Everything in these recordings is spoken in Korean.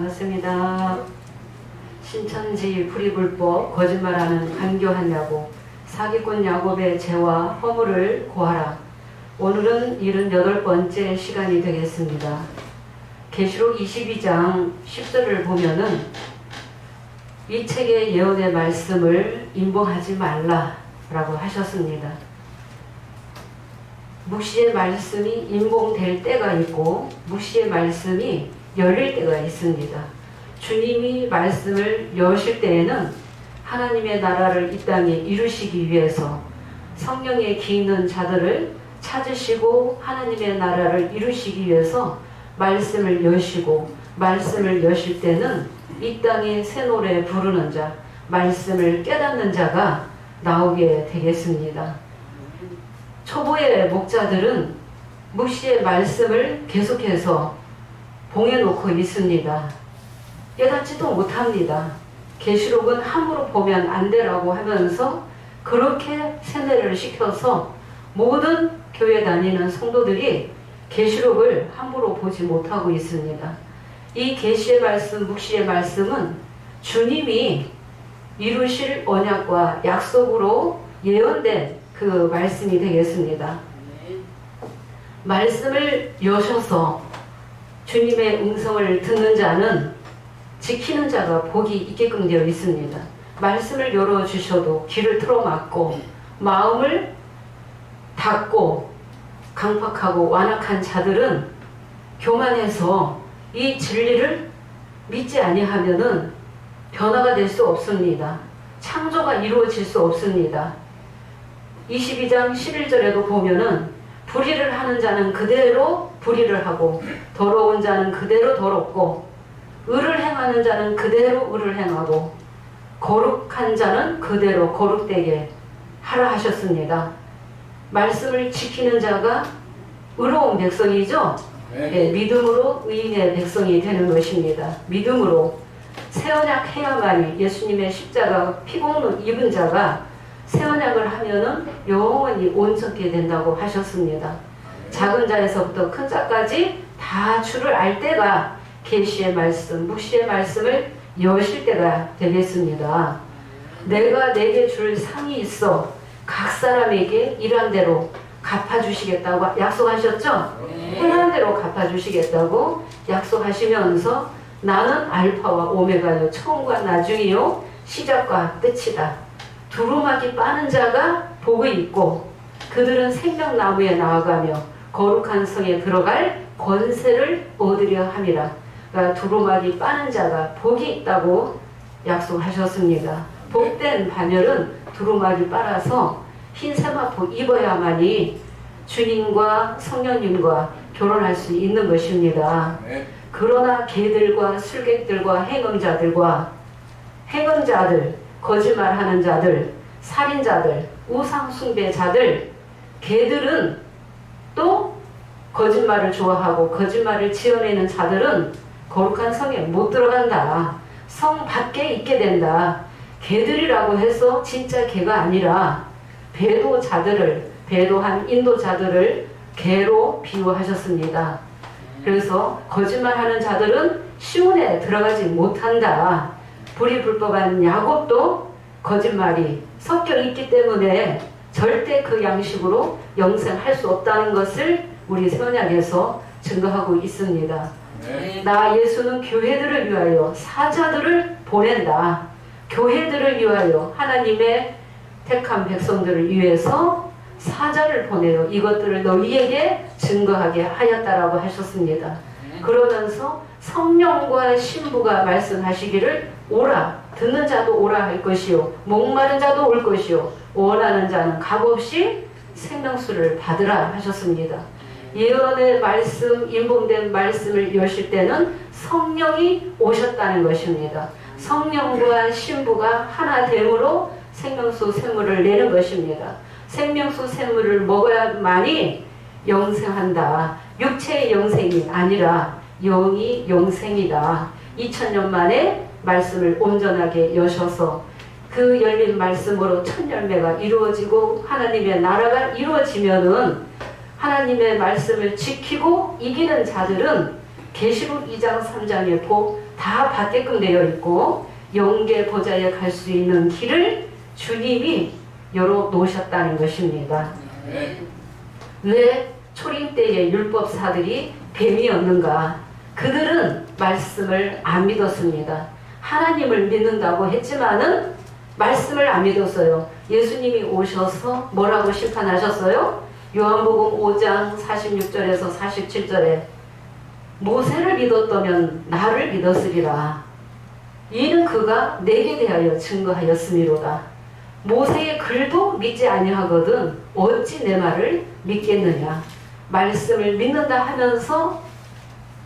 반갑습니다. 신천지 불의불법 거짓말하는 간교한 야곱, 사기꾼 야곱의 죄와 허물을 고하라. 오늘은 78번째 시간이 되겠습니다. 계시록 22장 10절을 보면은 이 책의 예언의 말씀을 임봉하지 말라라고 하셨습니다. 묵시의 말씀이 임봉될 때가 있고 묵시의 말씀이 열릴 때가 있습니다. 주님이 말씀을 여실 때에는 하나님의 나라를 이 땅에 이루시기 위해서 성령에 기있는 자들을 찾으시고 하나님의 나라를 이루시기 위해서 말씀을 여시고, 말씀을 여실 때는 이 땅에 새 노래 부르는 자, 말씀을 깨닫는 자가 나오게 되겠습니다. 초보의 목자들은 묵시의 말씀을 계속해서 봉해놓고 있습니다. 깨닫지도 못합니다. 계시록은 함부로 보면 안 되라고 하면서 그렇게 세뇌를 시켜서 모든 교회 다니는 성도들이 계시록을 함부로 보지 못하고 있습니다. 이 계시의 말씀, 묵시의 말씀은 주님이 이루실 언약과 약속으로 예언된 그 말씀이 되겠습니다. 말씀을 여셔서 주님의 음성을 듣는 자는 지키는 자가 복이 있게끔 되어 있습니다. 말씀을 열어주셔도 귀를 틀어막고 마음을 닫고 강팍하고 완악한 자들은 교만해서 이 진리를 믿지 아니하면은 변화가 될 수 없습니다. 창조가 이루어질 수 없습니다. 22장 11절에도 보면은 불의를 하는 자는 그대로 불의를 하고 더러운 자는 그대로 더럽고 의를 행하는 자는 그대로 의를 행하고 거룩한 자는 그대로 거룩되게 하라 하셨습니다. 말씀을 지키는 자가 의로운 백성이죠. 네, 믿음으로 의인의 백성이 되는 것입니다. 믿음으로 새 언약 해야만이 예수님의 십자가 피공로 입은 자가 새 언약을 하면은 영원히 온전케 된다고 하셨습니다. 작은 자에서부터 큰 자까지 다 주를 알 때가 계시의 말씀, 묵시의 말씀을 여실 때가 되겠습니다. 내가 내게 줄 상이 있어 각 사람에게 일한 대로 갚아주시겠다고 약속하셨죠? 행한 대로 갚아주시겠다고 약속하시면서 나는 알파와 오메가요, 처음과 나중이요, 시작과 끝이다. 두루마기 빠는 자가 복이 있고 그들은 생명나무에 나아가며 거룩한 성에 들어갈 권세를 얻으려 함이라. 그러니까 두루마기 빠는 자가 복이 있다고 약속하셨습니다. 복된 반열은 두루마기 빨아서 흰 세마포 입어야만이 주님과 성령님과 결혼할 수 있는 것입니다. 그러나 개들과 술객들과 행음자들, 거짓말하는 자들, 살인자들, 우상숭배자들, 개들은 또 거짓말을 좋아하고 거짓말을 지어내는 자들은 거룩한 성에 못 들어간다. 성 밖에 있게 된다. 개들이라고 해서 진짜 개가 아니라 배도한 인도자들을 개로 비유하셨습니다. 그래서 거짓말하는 자들은 시온에 들어가지 못한다. 불의불법한 야곱도 거짓말이 섞여 있기 때문에 절대 그 양식으로 영생할 수 없다는 것을 우리 새 언약에서 증거하고 있습니다. 나 예수는 교회들을 위하여 사자들을 보낸다. 교회들을 위하여 하나님의 택한 백성들을 위해서 사자를 보내요. 이것들을 너희에게 증거하게 하였다라고 하셨습니다. 그러면서 성령과 신부가 말씀하시기를 오라, 듣는 자도 오라 할 것이요, 목마른 자도 올 것이요, 원하는 자는 값없이 생명수를 받으라 하셨습니다. 예언의 말씀, 임봉된 말씀을 여실 때는 성령이 오셨다는 것입니다. 성령과 신부가 하나 됨으로 생명수 샘물을 내는 것입니다. 생명수 샘물을 먹어야만이 영생한다. 육체의 영생이 아니라 영이 영생이다. 2000년 만에 말씀을 온전하게 여셔서 그 열린 말씀으로 첫 열매가 이루어지고 하나님의 나라가 이루어지면은 하나님의 말씀을 지키고 이기는 자들은 계시록 2장 3장에 다 받게끔 되어 있고 영계 보좌에 갈 수 있는 길을 주님이 열어 놓으셨다는 것입니다. 왜 초림 때의 율법사들이 뱀이었는가? 그들은 말씀을 안 믿었습니다. 하나님을 믿는다고 했지만은 말씀을 안 믿었어요. 예수님이 오셔서 뭐라고 심판하셨어요? 요한복음 5장 46절에서 47절에 모세를 믿었다면 나를 믿었으리라. 이는 그가 내게 대하여 증거하였음이로다. 모세의 글도 믿지 아니하거든 어찌 내 말을 믿겠느냐. 말씀을 믿는다 하면서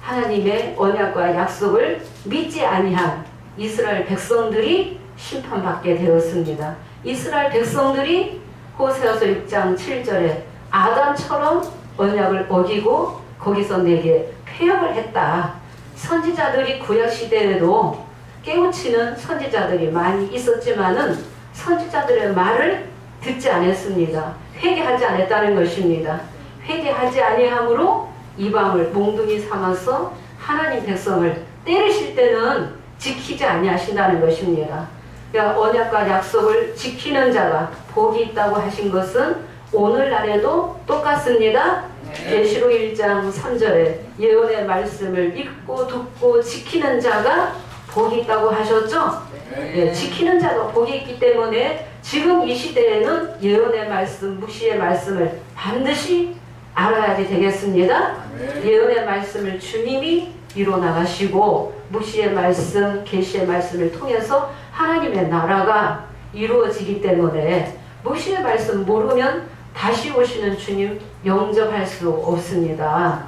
하나님의 언약과 약속을 믿지 아니한 이스라엘 백성들이 심판받게 되었습니다. 이스라엘 백성들이 호세아서 6장 7절에 아담처럼 언약을 어기고 거기서 내게 폐역을 했다. 선지자들이 구약시대에도 깨우치는 선지자들이 많이 있었지만은 선지자들의 말을 듣지 않았습니다. 회개하지 않았다는 것입니다. 회개하지 아니함으로 이방을 몽둥이 삼아서 하나님 백성을 때리실 때는 지키지 아니하신다는 것입니다. 그러니까 언약과 약속을 지키는 자가 복이 있다고 하신 것은 오늘날에도 똑같습니다. 계시록 1장 3절에 예언의 말씀을 읽고 듣고 지키는 자가 복이 있다고 하셨죠? 네, 지키는 자가 복이 있기 때문에 지금 이 시대에는 예언의 말씀, 묵시의 말씀을 반드시 알아야지 되겠습니다. 예언의 말씀을 주님이 이루어나가시고 묵시의 말씀, 계시의 말씀을 통해서 하나님의 나라가 이루어지기 때문에 묵시의 말씀 모르면 다시 오시는 주님 영접할 수 없습니다.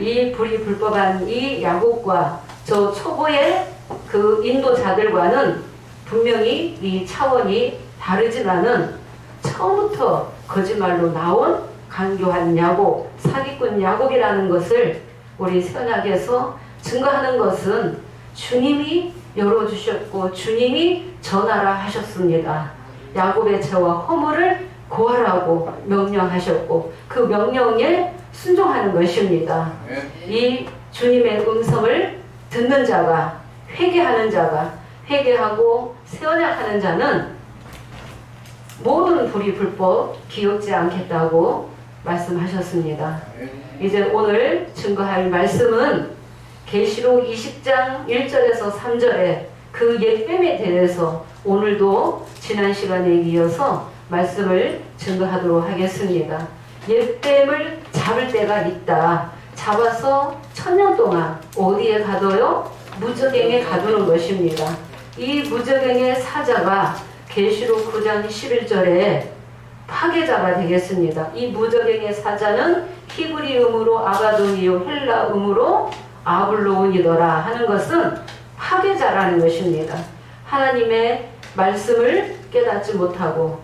이 불이 불법한 이 야곱과 저 초보의 그 인도자들과는 분명히 이 차원이 다르지만은 처음부터 거짓말로 나온 간교한 야곱, 사기꾼 야곱이라는 것을 우리 선약에서 증거하는 것은 주님이 열어주셨고 주님이 전하라 하셨습니다. 야곱의 죄와 허물을 고하라고 명령하셨고 그 명령에 순종하는 것입니다. 이 주님의 음성을 듣는 자가 회개하는 자가 회개하고 새 언약하는 자는 모든 불이 불법 기억지 않겠다고 말씀하셨습니다. 이제 오늘 증거할 말씀은 계시록 20장 1절에서 3절에 그 옛뱀에 대해서 오늘도 지난 시간에 이어서 말씀을 증거하도록 하겠습니다. 옛뱀을 잡을 때가 있다. 잡아서 1000년 동안 어디에 가둬요? 무저갱에 가두는 것입니다. 이 무저갱의 사자가 계시록 9장 11절에 파괴자가 되겠습니다. 이 무저갱의 사자는 히브리음으로 아바돈이요 헬라음으로 아블로온이더라 하는 것은 파괴자라는 것입니다. 하나님의 말씀을 깨닫지 못하고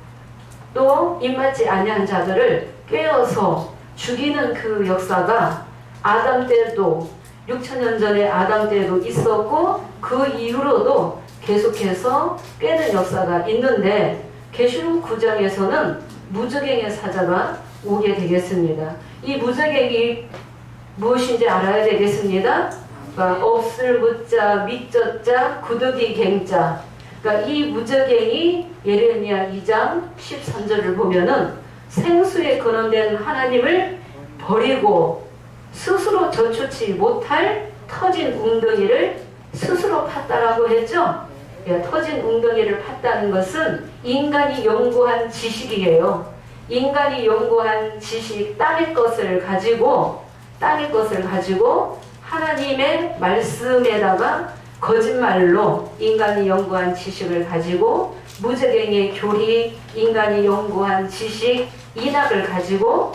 또 입맞지 아니한 자들을 꿰어서 죽이는 그 역사가 아담 때도 6천년 전에 아담 때도 있었고 그 이후로도 계속해서 꿰는 역사가 있는데 계시록 9장에서는 무저갱의 사자가 오게 되겠습니다. 이 무저갱이 무엇인지 알아야 되겠습니다. 그러니까 없을 무자, 밑저자, 구더기 갱자. 그러니까 이 무저갱이 예레미야 2장 13절을 보면은 생수에 근원된 하나님을 버리고 스스로 저추지 못할 터진 웅덩이를 스스로 팠다라고 했죠. 예, 터진 웅덩이를 팠다는 것은 인간이 연구한 지식이에요. 인간이 연구한 지식, 땅의 것을 가지고 하나님의 말씀에다가 거짓말로 인간이 연구한 지식을 가지고 무저갱의 교리, 인간이 연구한 지식, 인학을 가지고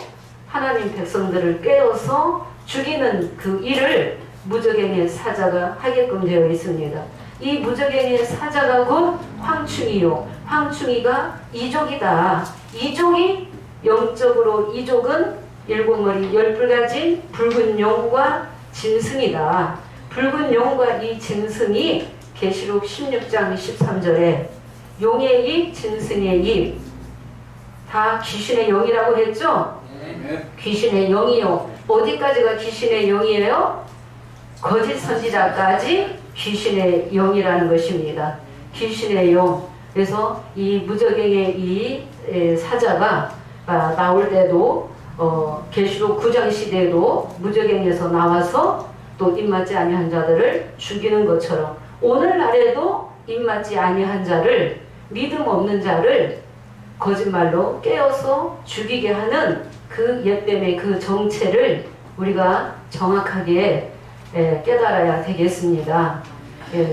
하나님 백성들을 꿰어서 죽이는 그 일을 무저갱의 사자가 하게끔 되어 있습니다. 이 무저갱의 사자가 곧 황충이요. 황충이가 이족이다. 이족이 영적으로 이족은 7머리 10뿔 가진 붉은 용과 짐승이다. 붉은 용과 이 짐승이 계시록 16장 13절에 용의 입, 짐승의 입, 다 귀신의 영이라고 했죠? 귀신의 영이요. 어디까지가 귀신의 영이에요? 거짓 선지자까지 귀신의 영이라는 것입니다. 귀신의 영. 그래서 이 무저갱의 이 사자가 나올 때도 계시록 9장 시대에도 무저갱에서 나와서 또 입맞지 아니한 자들을 죽이는 것처럼 오늘날에도 입맞지 아니한 자를, 믿음 없는 자를 거짓말로 깨어서 죽이게 하는 그 옛뱀의 그 정체를 우리가 정확하게 깨달아야 되겠습니다.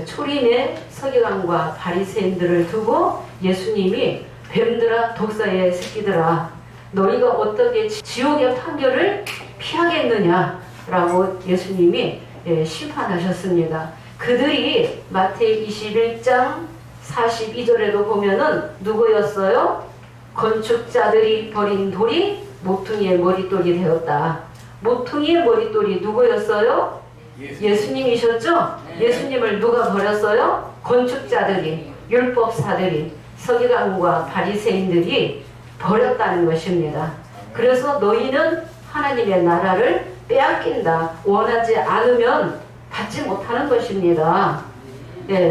초림의 서기관과 바리새인들을 두고 예수님이 뱀들아 독사의 새끼들아 너희가 어떻게 지옥의 판결을 피하겠느냐라고 예수님이 심판하셨습니다. 그들이 마태복음 21장 42절에도 보면은 누구였어요? 건축자들이 버린 돌이 모퉁이의 머릿돌이 되었다. 모퉁이의 머릿돌이 누구였어요? 예수님이셨죠? 예수님을 누가 버렸어요? 건축자들이, 율법사들이, 서기관과 바리새인들이 버렸다는 것입니다. 그래서 너희는 하나님의 나라를 빼앗긴다. 원하지 않으면 받지 못하는 것입니다.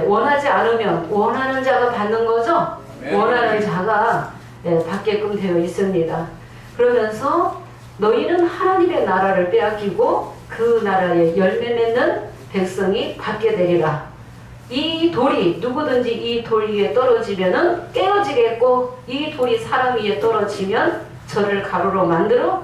원하지 않으면 원하는 자가 받는 거죠? 원하는 자가 받게끔 되어 있습니다. 그러면서 너희는 하나님의 나라를 빼앗기고 그 나라에 열매 맺는 백성이 받게 되리라. 이 돌이 누구든지 이 돌 위에 떨어지면은 깨어지겠고 이 돌이 사람 위에 떨어지면 저를 가루로 만들어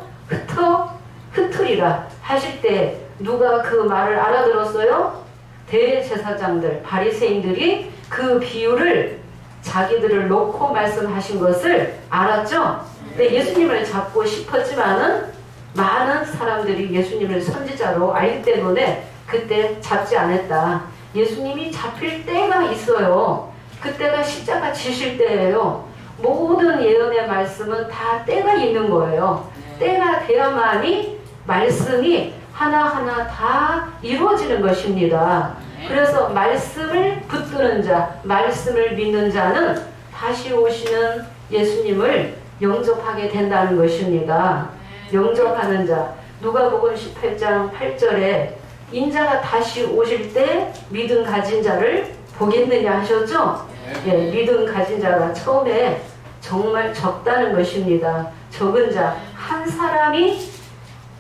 흩으리라 하실 때 누가 그 말을 알아들었어요? 대제사장들, 바리새인들이 그 비유를 자기들을 놓고 말씀하신 것을 알았죠? 근데 예수님을 잡고 싶었지만은 많은 사람들이 예수님을 선지자로 알기 때문에 그때 잡지 않았다. 예수님이 잡힐 때가 있어요. 그때가 십자가 지실 때예요. 모든 예언의 말씀은 다 때가 있는 거예요. 때가 돼야만이 말씀이 하나하나 다 이루어지는 것입니다. 그래서 말씀을 붙드는 자, 말씀을 믿는 자는 다시 오시는 예수님을 영접하게 된다는 것입니다. 영접하는 자, 누가복음 18장 8절에 인자가 다시 오실 때 믿음 가진 자를 보겠느냐 하셨죠? 믿음 가진 자가 처음에 정말 적다는 것입니다. 적은 자, 한 사람이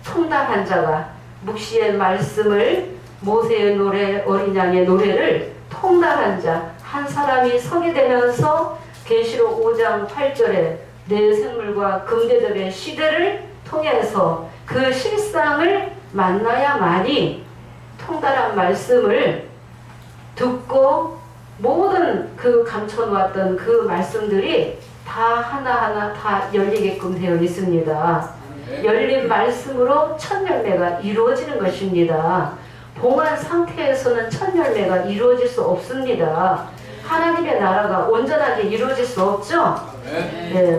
통달한 자가 묵시의 말씀을 모세의 노래, 어린 양의 노래를 통달한 자, 한 사람이 서게 되면서 계시록 5장 8절에 내 생물과 금대접의 시대를 통해서 그 실상을 만나야만이 통달한 말씀을 듣고 모든 그 감춰놓았던 그 말씀들이 다 하나하나 다 열리게끔 되어 있습니다. 열린 말씀으로 첫 열매가 이루어지는 것입니다. 봉한 상태에서는 첫 열매가 이루어질 수 없습니다. 하나님의 나라가 온전하게 이루어질 수 없죠?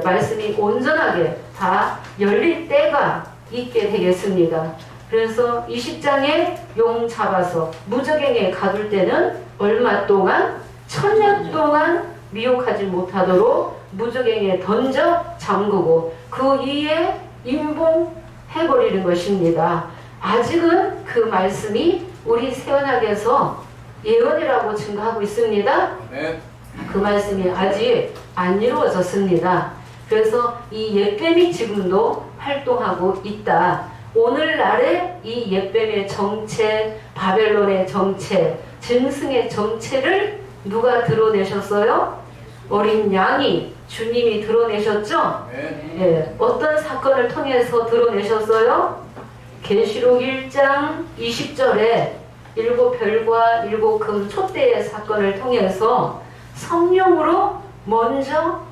말씀이 온전하게 다 열릴 때가 있게 되겠습니다. 그래서 20장에 용 잡아서 무저갱에 가둘 때는 얼마 동안? 1000년 동안 미혹하지 못하도록 무저갱에 던져 잠그고 그 위에 임봉해버리는 것입니다. 아직은 그 말씀이 우리 새언약에서 예언이라고 증거하고 있습니다. 그 말씀이 아직 안 이루어졌습니다. 그래서 이 옛뱀이 지금도 활동하고 있다. 오늘날의 이 옛뱀의 정체, 바벨론의 정체, 짐승의 정체를 누가 드러내셨어요? 어린 양이 주님이 드러내셨죠? 어떤 사건을 통해서 드러내셨어요? 계시록 1장 20절에 7별과 7금 촛대의 사건을 통해서 성령으로 먼저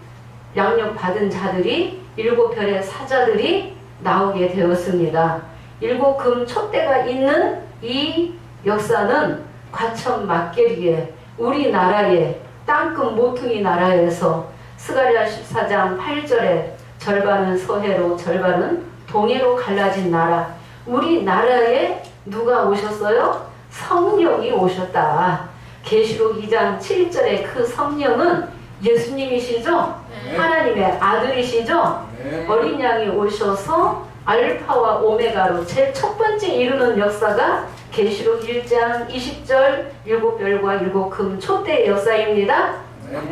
양육받은 자들이 7별의 사자들이 나오게 되었습니다. 7금 촛대가 있는 이 역사는 과천 막계리에 우리나라의 땅끝 모퉁이 나라에서 스가랴 14장 8절에 절반은 서해로 절반은 동해로 갈라진 나라, 우리나라에 누가 오셨어요? 성령이 오셨다. 계시록 2장 7절에 그 성령은 예수님이시죠? 하나님의 아들이시죠? 어린 양이 오셔서 알파와 오메가로 제일 첫 번째 이루는 역사가 계시록 1장 20절 7별과 7금 촛대의 역사입니다.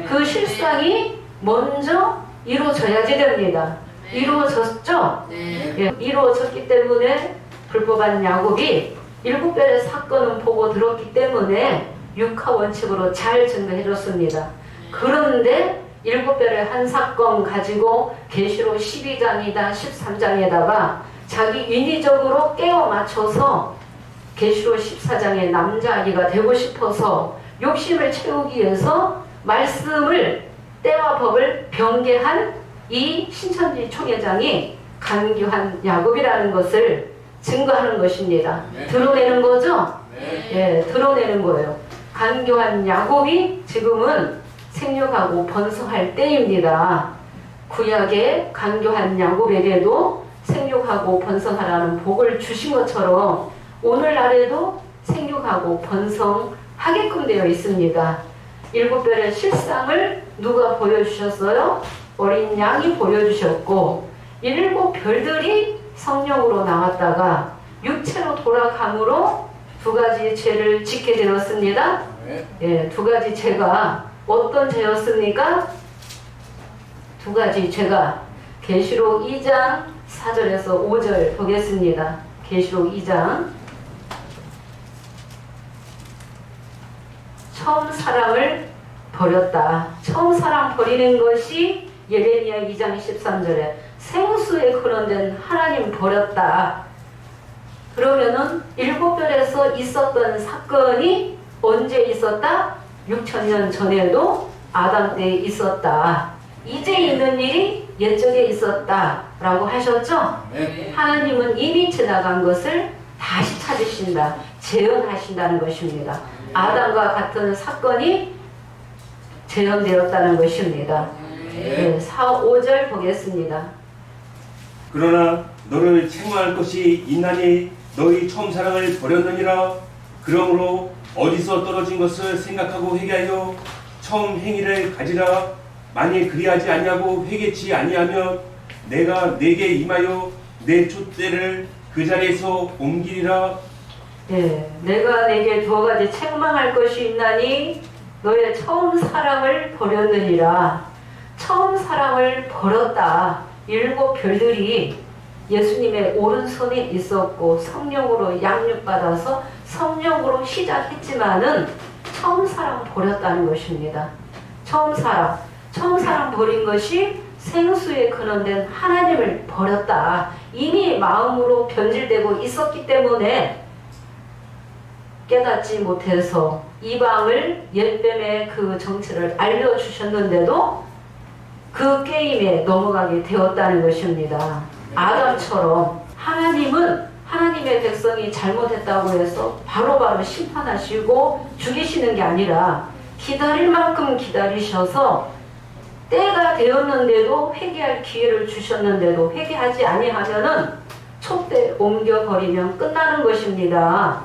그 실상이 먼저 이루어져야지 됩니다. 이루어졌죠? 예, 이루어졌기 때문에 불법한 야곱이 7별의 사건은 보고 들었기 때문에 육하 원칙으로 잘 증거해줬습니다. 그런데 7별의 한 사건 가지고 계시록 12장이다 13장에다가 자기 인위적으로 깨워 맞춰서 계시록 14장의 남자아기가 되고 싶어서 욕심을 채우기 위해서 말씀을 때와 법을 변개한 이 신천지 총회장이 간교한 야곱이라는 것을 증거하는 것입니다. 드러내는 거죠? 예, 드러내는 거예요. 간교한 야곱이 지금은 생육하고 번성할 때입니다. 구약의 간교한 야곱에게도 생육하고 번성하라는 복을 주신 것처럼 오늘날에도 생육하고 번성하게끔 되어 있습니다. 7별의 실상을 누가 보여주셨어요? 어린 양이 보여주셨고 7별들이 성령으로 나왔다가 육체로 돌아감으로 2가지 죄를 짓게 되었습니다. 예, 2가지 죄가 어떤 죄였습니까? 2가지 죄가 계시록 2장 4절에서 5절 보겠습니다. 계시록 2장 처음 사랑을 버렸다. 처음 사랑 버리는 것이 예레미야 2장 13절에 생수에 근원된 하나님 버렸다. 그러면은 7별에서 있었던 사건이 언제 있었다? 6천년 전에도 아담 때에 있었다. 이제 있는 일이 옛적에 있었다 라고 하셨죠? 하나님은 이미 지나간 것을 다시 찾으신다. 재현하신다는 것입니다. 아담과 같은 사건이 재현되었다는 것입니다. 네, 4, 5절 보겠습니다. 그러나 너를 책망할 것이 있나니 너희 처음 사랑을 버렸느니라. 그러므로 어디서 떨어진 것을 생각하고 회개하여 처음 행위를 가지라. 만일 그리하지 아니하고 회개치 아니하면 내가 네게 임하여 내 촛대를 그 자리에서 옮기리라. 네, 내가 내게 2가지 책망할 것이 있나니 너의 처음 사랑을 버렸느니라. 처음 사랑을 버렸다. 7별들이 예수님의 오른손에 있었고 성령으로 양육받아서 성령으로 시작했지만은 처음 사랑 버렸다는 것입니다. 처음 사랑 버린 것이 생수에 근원된 하나님을 버렸다. 이미 마음으로 변질되고 있었기 때문에 깨닫지 못해서 이방을 옛뱀의 그 정체를 알려주셨는데도 그 게임에 넘어가게 되었다는 것입니다. 아담처럼 하나님은 하나님의 백성이 잘못했다고 해서 바로바로 심판하시고 죽이시는 게 아니라 기다릴 만큼 기다리셔서 때가 되었는데도 회개할 기회를 주셨는데도 회개하지 아니하면은 촛대 옮겨버리면 끝나는 것입니다.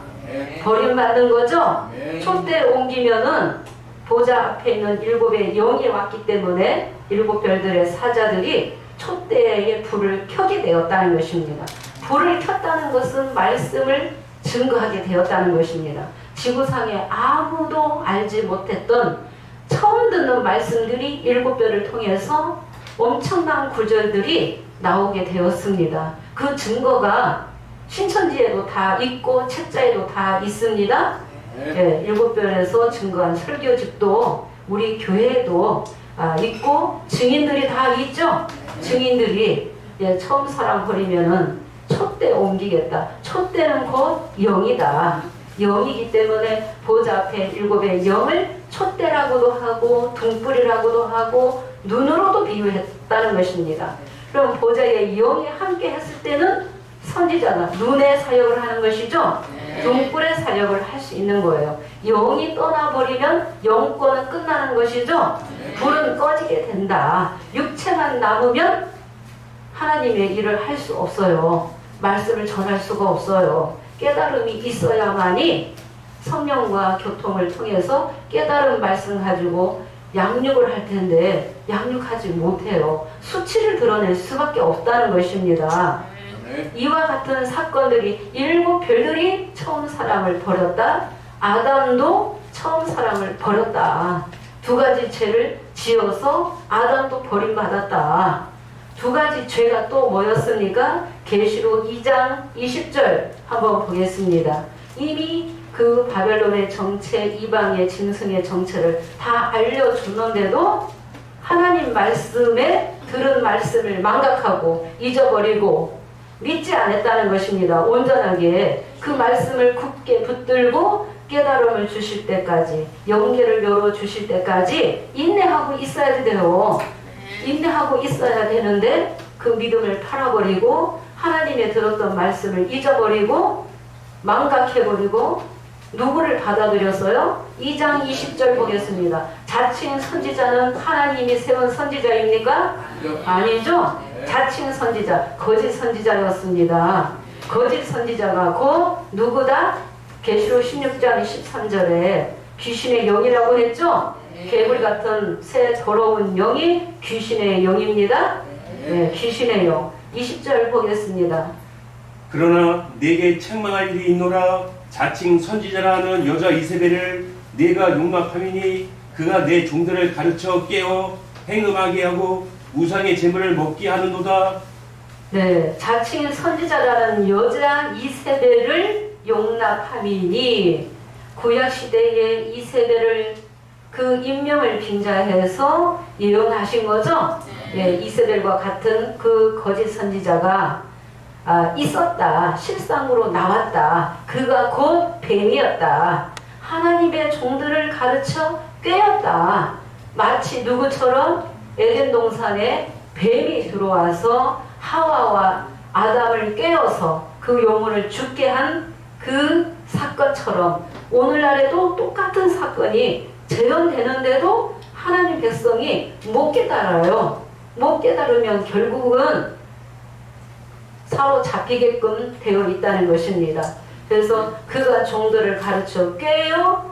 버림받는 거죠? 촛대 옮기면은 보좌 앞에 있는 7의 영이 왔기 때문에 7별들의 사자들이 촛대에 불을 켜게 되었다는 것입니다. 불을 켰다는 것은 말씀을 증거하게 되었다는 것입니다. 지구상에 아무도 알지 못했던 처음 듣는 말씀들이 7별을 통해서 엄청난 구절들이 나오게 되었습니다. 그 증거가 신천지에도 다 있고 책자에도 다 있습니다. 예, 7별에서 증거한 설교집도 우리 교회에도 있고 증인들이 다 있죠. 증인들이 처음 사랑 버리면은 촛대 옮기겠다. 촛대는 곧 영이다. 영이기 때문에 보좌 앞에 7의 영을 촛대라고도 하고 등불이라고도 하고 눈으로도 비유했다는 것입니다. 그럼 보좌에 영이 함께 했을 때는 선지자가 눈의 사역을 하는 것이죠. 등불의 사역을 할 수 있는 거예요. 영이 떠나버리면 영권은 끝나는 것이죠. 불은 꺼지게 된다. 육체만 남으면 하나님의 일을 할 수 없어요. 말씀을 전할 수가 없어요. 깨달음이 있어야만이 성령과 교통을 통해서 깨달은 말씀 가지고 양육을 할 텐데 양육하지 못해요. 수치를 드러낼 수밖에 없다는 것입니다. 이와 같은 사건들이 일곱 별들이 처음 사랑을 버렸다. 아담도 처음 사랑을 버렸다. 두 가지 죄를 지어서 아담도 버림받았다. 두 가지 죄가 또 뭐였습니까? 계시록 2장 20절 한번 보겠습니다. 이미 그 바벨론의 정체, 이방의 짐승의 정체를 다 알려주는데도 하나님 말씀에 들은 말씀을 망각하고 잊어버리고 믿지 않았다는 것입니다. 온전하게 그 말씀을 굳게 붙들고 깨달음을 주실 때까지, 영계를 열어주실 때까지 인내하고 있어야 돼요. 인내하고 있어야 되는데 그 믿음을 팔아버리고 하나님의 들었던 말씀을 잊어버리고 망각해버리고 누구를 받아들였어요? 2장 20절 보겠습니다. 자칭 선지자는 하나님이 세운 선지자입니까? 아니죠. 자칭 선지자, 거짓 선지자였습니다. 거짓 선지자가 곧 누구다? 계시록 16장 13절에 귀신의 영이라고 했죠? 개불 같은 새 더러운 영이 귀신의 영입니다. 네, 귀신의 영. 20절 보겠습니다. 그러나 내게 책망할 일이 있노라. 자칭 선지자라는 여자 이세벨을 내가 용납하미니 그가 내 종들을 가르쳐 깨어 행음하게 하고 우상의 재물을 먹게 하는도다. 네, 자칭 선지자라는 여자 이세벨을 용납함이니 구약시대의 이세벨을 그 인명을 빙자해서 예언하신 거죠? 예, 이세벨과 같은 그 거짓 선지자가 있었다. 실상으로 나왔다. 그가 곧 뱀이었다. 하나님의 종들을 가르쳐 꾀었다. 마치 누구처럼 에덴 동산에 뱀이 들어와서 하와와 아담을 꾀어서 그 영혼을 죽게 한 그 사건처럼 오늘날에도 똑같은 사건이 재현되는데도 하나님 백성이 못 깨달아요. 못 깨달으면 결국은 사로잡히게끔 되어 있다는 것입니다. 그래서 그가 종들을 가르쳐 꾀어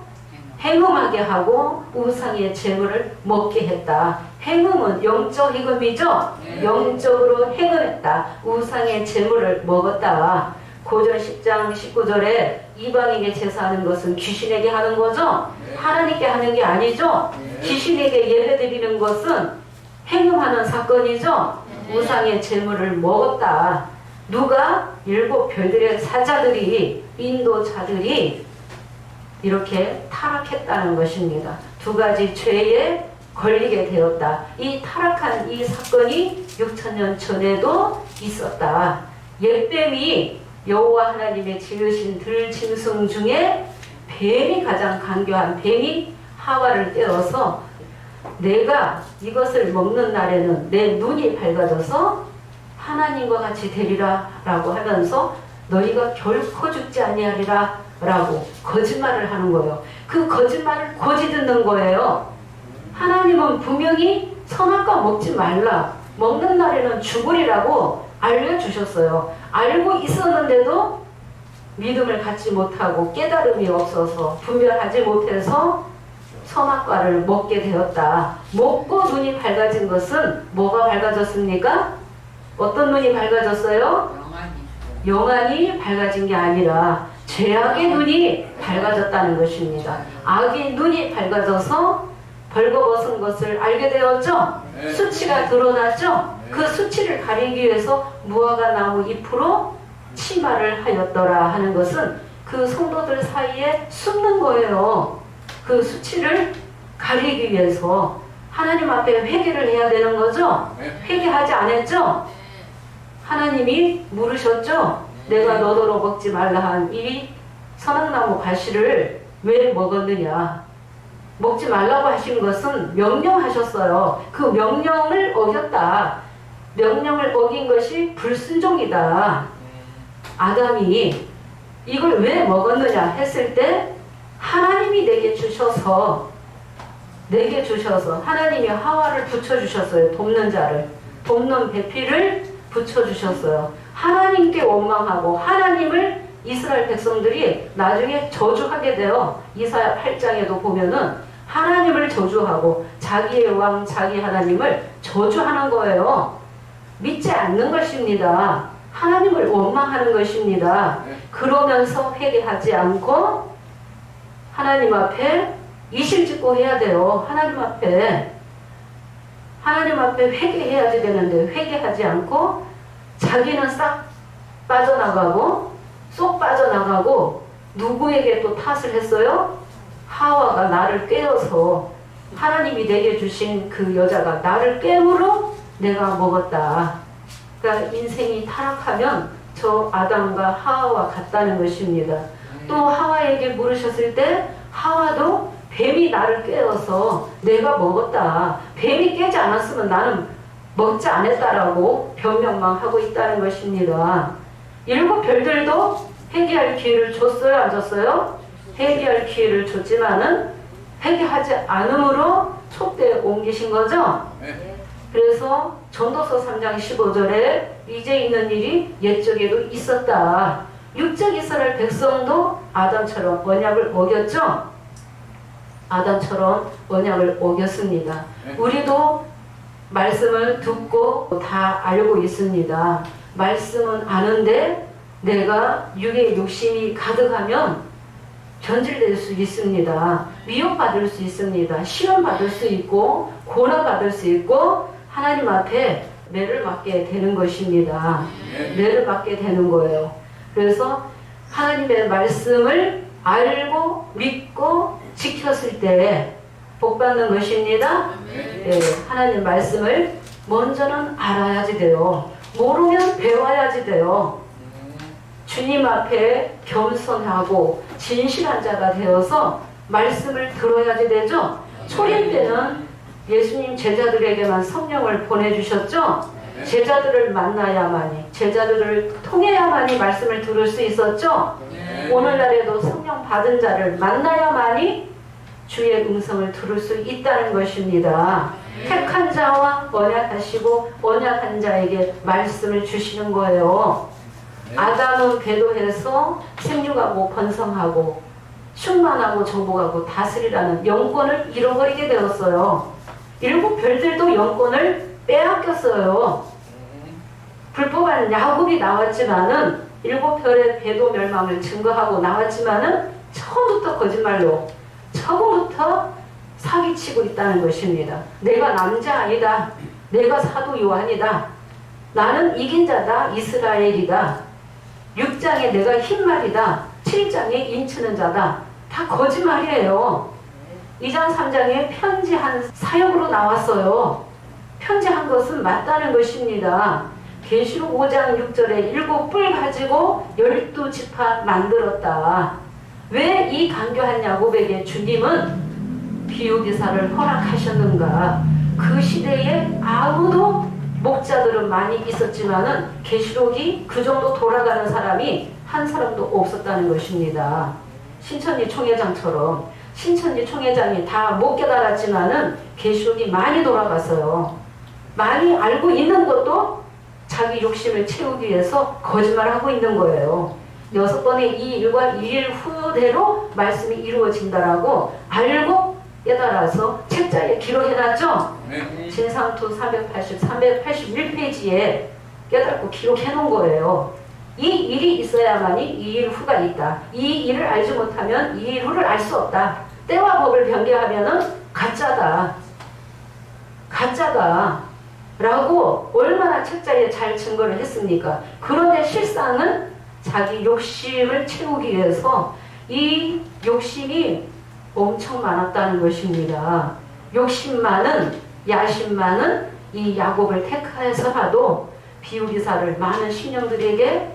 행음하게 하고 우상의 재물을 먹게 했다. 행음은 영적 행음이죠? 영적으로 행음했다. 우상의 재물을 먹었다. 고전 10장 19절에 이방에게 제사하는 것은 귀신에게 하는 거죠? 하나님께 하는 게 아니죠? 귀신에게 예배드리는 것은 행음하는 사건이죠? 우상의 재물을 먹었다. 누가? 일곱 별들의 사자들이, 인도자들이 이렇게 타락했다는 것입니다. 두 가지 죄에 걸리게 되었다. 이 타락한 이 사건이 6,000년 전에도 있었다. 옛뱀이 여호와 하나님의 지으신 들짐승 중에 뱀이 가장 간교한 뱀이 하와를 깨어서 내가 이것을 먹는 날에는 내 눈이 밝아져서 하나님과 같이 되리라 라고 하면서 너희가 결코 죽지 아니하리라 라고 거짓말을 하는 거예요. 그 거짓말을 고지 듣는 거예요. 하나님은 분명히 선악과 먹지 말라, 먹는 날에는 죽으리라고 알려주셨어요. 알고 있었는데도 믿음을 갖지 못하고 깨달음이 없어서 분별하지 못해서 선악과를 먹게 되었다. 먹고 눈이 밝아진 것은 뭐가 밝아졌습니까? 어떤 눈이 밝아졌어요? 영안이 밝아진 게 아니라 죄악의 눈이 밝아졌다는 것입니다. 악의 눈이 밝아져서 벌거벗은 것을 알게 되었죠? 수치가 드러났죠? 그 수치를 가리기 위해서 무화과 나무 잎으로 치마를 하였더라 하는 것은 그 성도들 사이에 숨는 거예요. 그 수치를 가리기 위해서 하나님 앞에 회개를 해야 되는 거죠? 회개하지 않았죠? 하나님이 물으셨죠? 내가 너더러 먹지 말라 한 이 선악나무 과실을 왜 먹었느냐? 먹지 말라고 하신 것은 명령하셨어요. 그 명령을 어겼다. 명령을 어긴 것이 불순종이다. 아담이 이걸 왜 먹었느냐 했을 때 하나님이 내게 주셔서 하나님이 하와를 붙여주셨어요. 돕는 자를, 돕는 배필을 붙여주셨어요. 하나님께 원망하고 하나님을 이스라엘 백성들이 나중에 저주하게 돼요. 이사야 8장에도 보면은 하나님을 저주하고 자기의 왕, 자기 하나님을 저주하는 거예요. 믿지 않는 것입니다. 하나님을 원망하는 것입니다. 그러면서 회개하지 않고 하나님 앞에 이실직고 해야 돼요. 하나님 앞에 회개해야지 되는데 회개하지 않고 자기는 싹 빠져나가고 쏙 빠져나가고 누구에게 또 탓을 했어요? 하와가 나를 꿰어서 하나님이 내게 주신 그 여자가 나를 깨물어 내가 먹었다. 그러니까 인생이 타락하면 저 아담과 하와와 같다는 것입니다. 또 하와에게 물으셨을 때 하와도 뱀이 나를 깨어서 내가 먹었다. 뱀이 깨지 않았으면 나는 먹지 않았다라고 변명만 하고 있다는 것입니다. 일곱 별들도 회개할 기회를 줬어요? 안 줬어요? 회개할 기회를 줬지만은 회개하지 않음으로 촛대에 옮기신 거죠? 그래서 전도서 3장 15절에 이제 있는 일이 옛적에도 있었다. 육적 이스라엘 백성도 아담처럼 언약을 어겼죠? 아담처럼 언약을 어겼습니다. 우리도 말씀을 듣고 다 알고 있습니다. 말씀은 아는데 내가 육의 욕심이 가득하면 변질될 수 있습니다. 미움받을 수 있습니다. 시험받을 수 있고 고난받을 수 있고 하나님 앞에 매를 맞게 되는 것입니다. 매를 맞게 되는 거예요. 그래서 하나님의 말씀을 알고 믿고 지켰을 때 복받는 것입니다. 네, 하나님 말씀을 먼저는 알아야지 돼요. 모르면 배워야지 돼요. 주님 앞에 겸손하고 진실한 자가 되어서 말씀을 들어야지 되죠. 초림 때는 예수님 제자들에게만 성령을 보내주셨죠. 제자들을 만나야만이, 제자들을 통해야만이 말씀을 들을 수 있었죠. 오늘날에도 성령 받은 자를 만나야만이 주의 음성을 들을 수 있다는 것입니다. 택한 자와 언약하시고 언약한 자에게 말씀을 주시는 거예요. 아담은 배도해서 생육하고 번성하고 충만하고 정복하고 다스리라는 영권을 잃어버리게 되었어요. 일곱 별들도 영권을 빼앗겼어요. 불법한 야곱이 나왔지만은 일곱 별의 배도 멸망을 증거하고 나왔지만은 처음부터 거짓말로 처음부터 사기치고 있다는 것입니다. 내가 남자 아니다. 내가 사도 요한이다. 나는 이긴 자다. 이스라엘이다. 6장에 내가 흰말이다. 7장에 인치는 자다. 다 거짓말이에요. 2장 3장에 편지한 사역으로 나왔어요. 편지한 것은 맞다는 것입니다. 계시록 5장 6절에 7뿔 가지고 12지파 만들었다. 왜 이 간교한 야곱에게 주님은 비유기사를 허락하셨는가? 그 시대에 아무도 목자들은 많이 있었지만은 계시록이 그 정도 돌아가는 사람이 한 사람도 없었다는 것입니다. 신천지 총회장처럼 신천지 총회장이 다 못 깨달았지만은 계시록이 많이 돌아갔어요. 많이 알고 있는 것도 자기 욕심을 채우기 위해서 거짓말하고 있는 거예요. 6번의 이 일과 2일 후대로 말씀이 이루어진다라고 알고 깨달아서 책자에 기록해놨죠? 진상투 381페이지에 깨닫고 기록해놓은 거예요. 이 일이 있어야만이 이 일 후가 있다. 이 일을 알지 못하면 이 일 후를 알 수 없다. 때와 법을 변개하면은 가짜다. 가짜다. 라고 얼마나 책자에 잘 증거를 했습니까? 그런데 실상은 자기 욕심을 채우기 위해서 이 욕심이 엄청 많았다는 것입니다. 욕심 많은, 야심 많은 이 야곱을 택해서라도 비유기사를 많은 신령들에게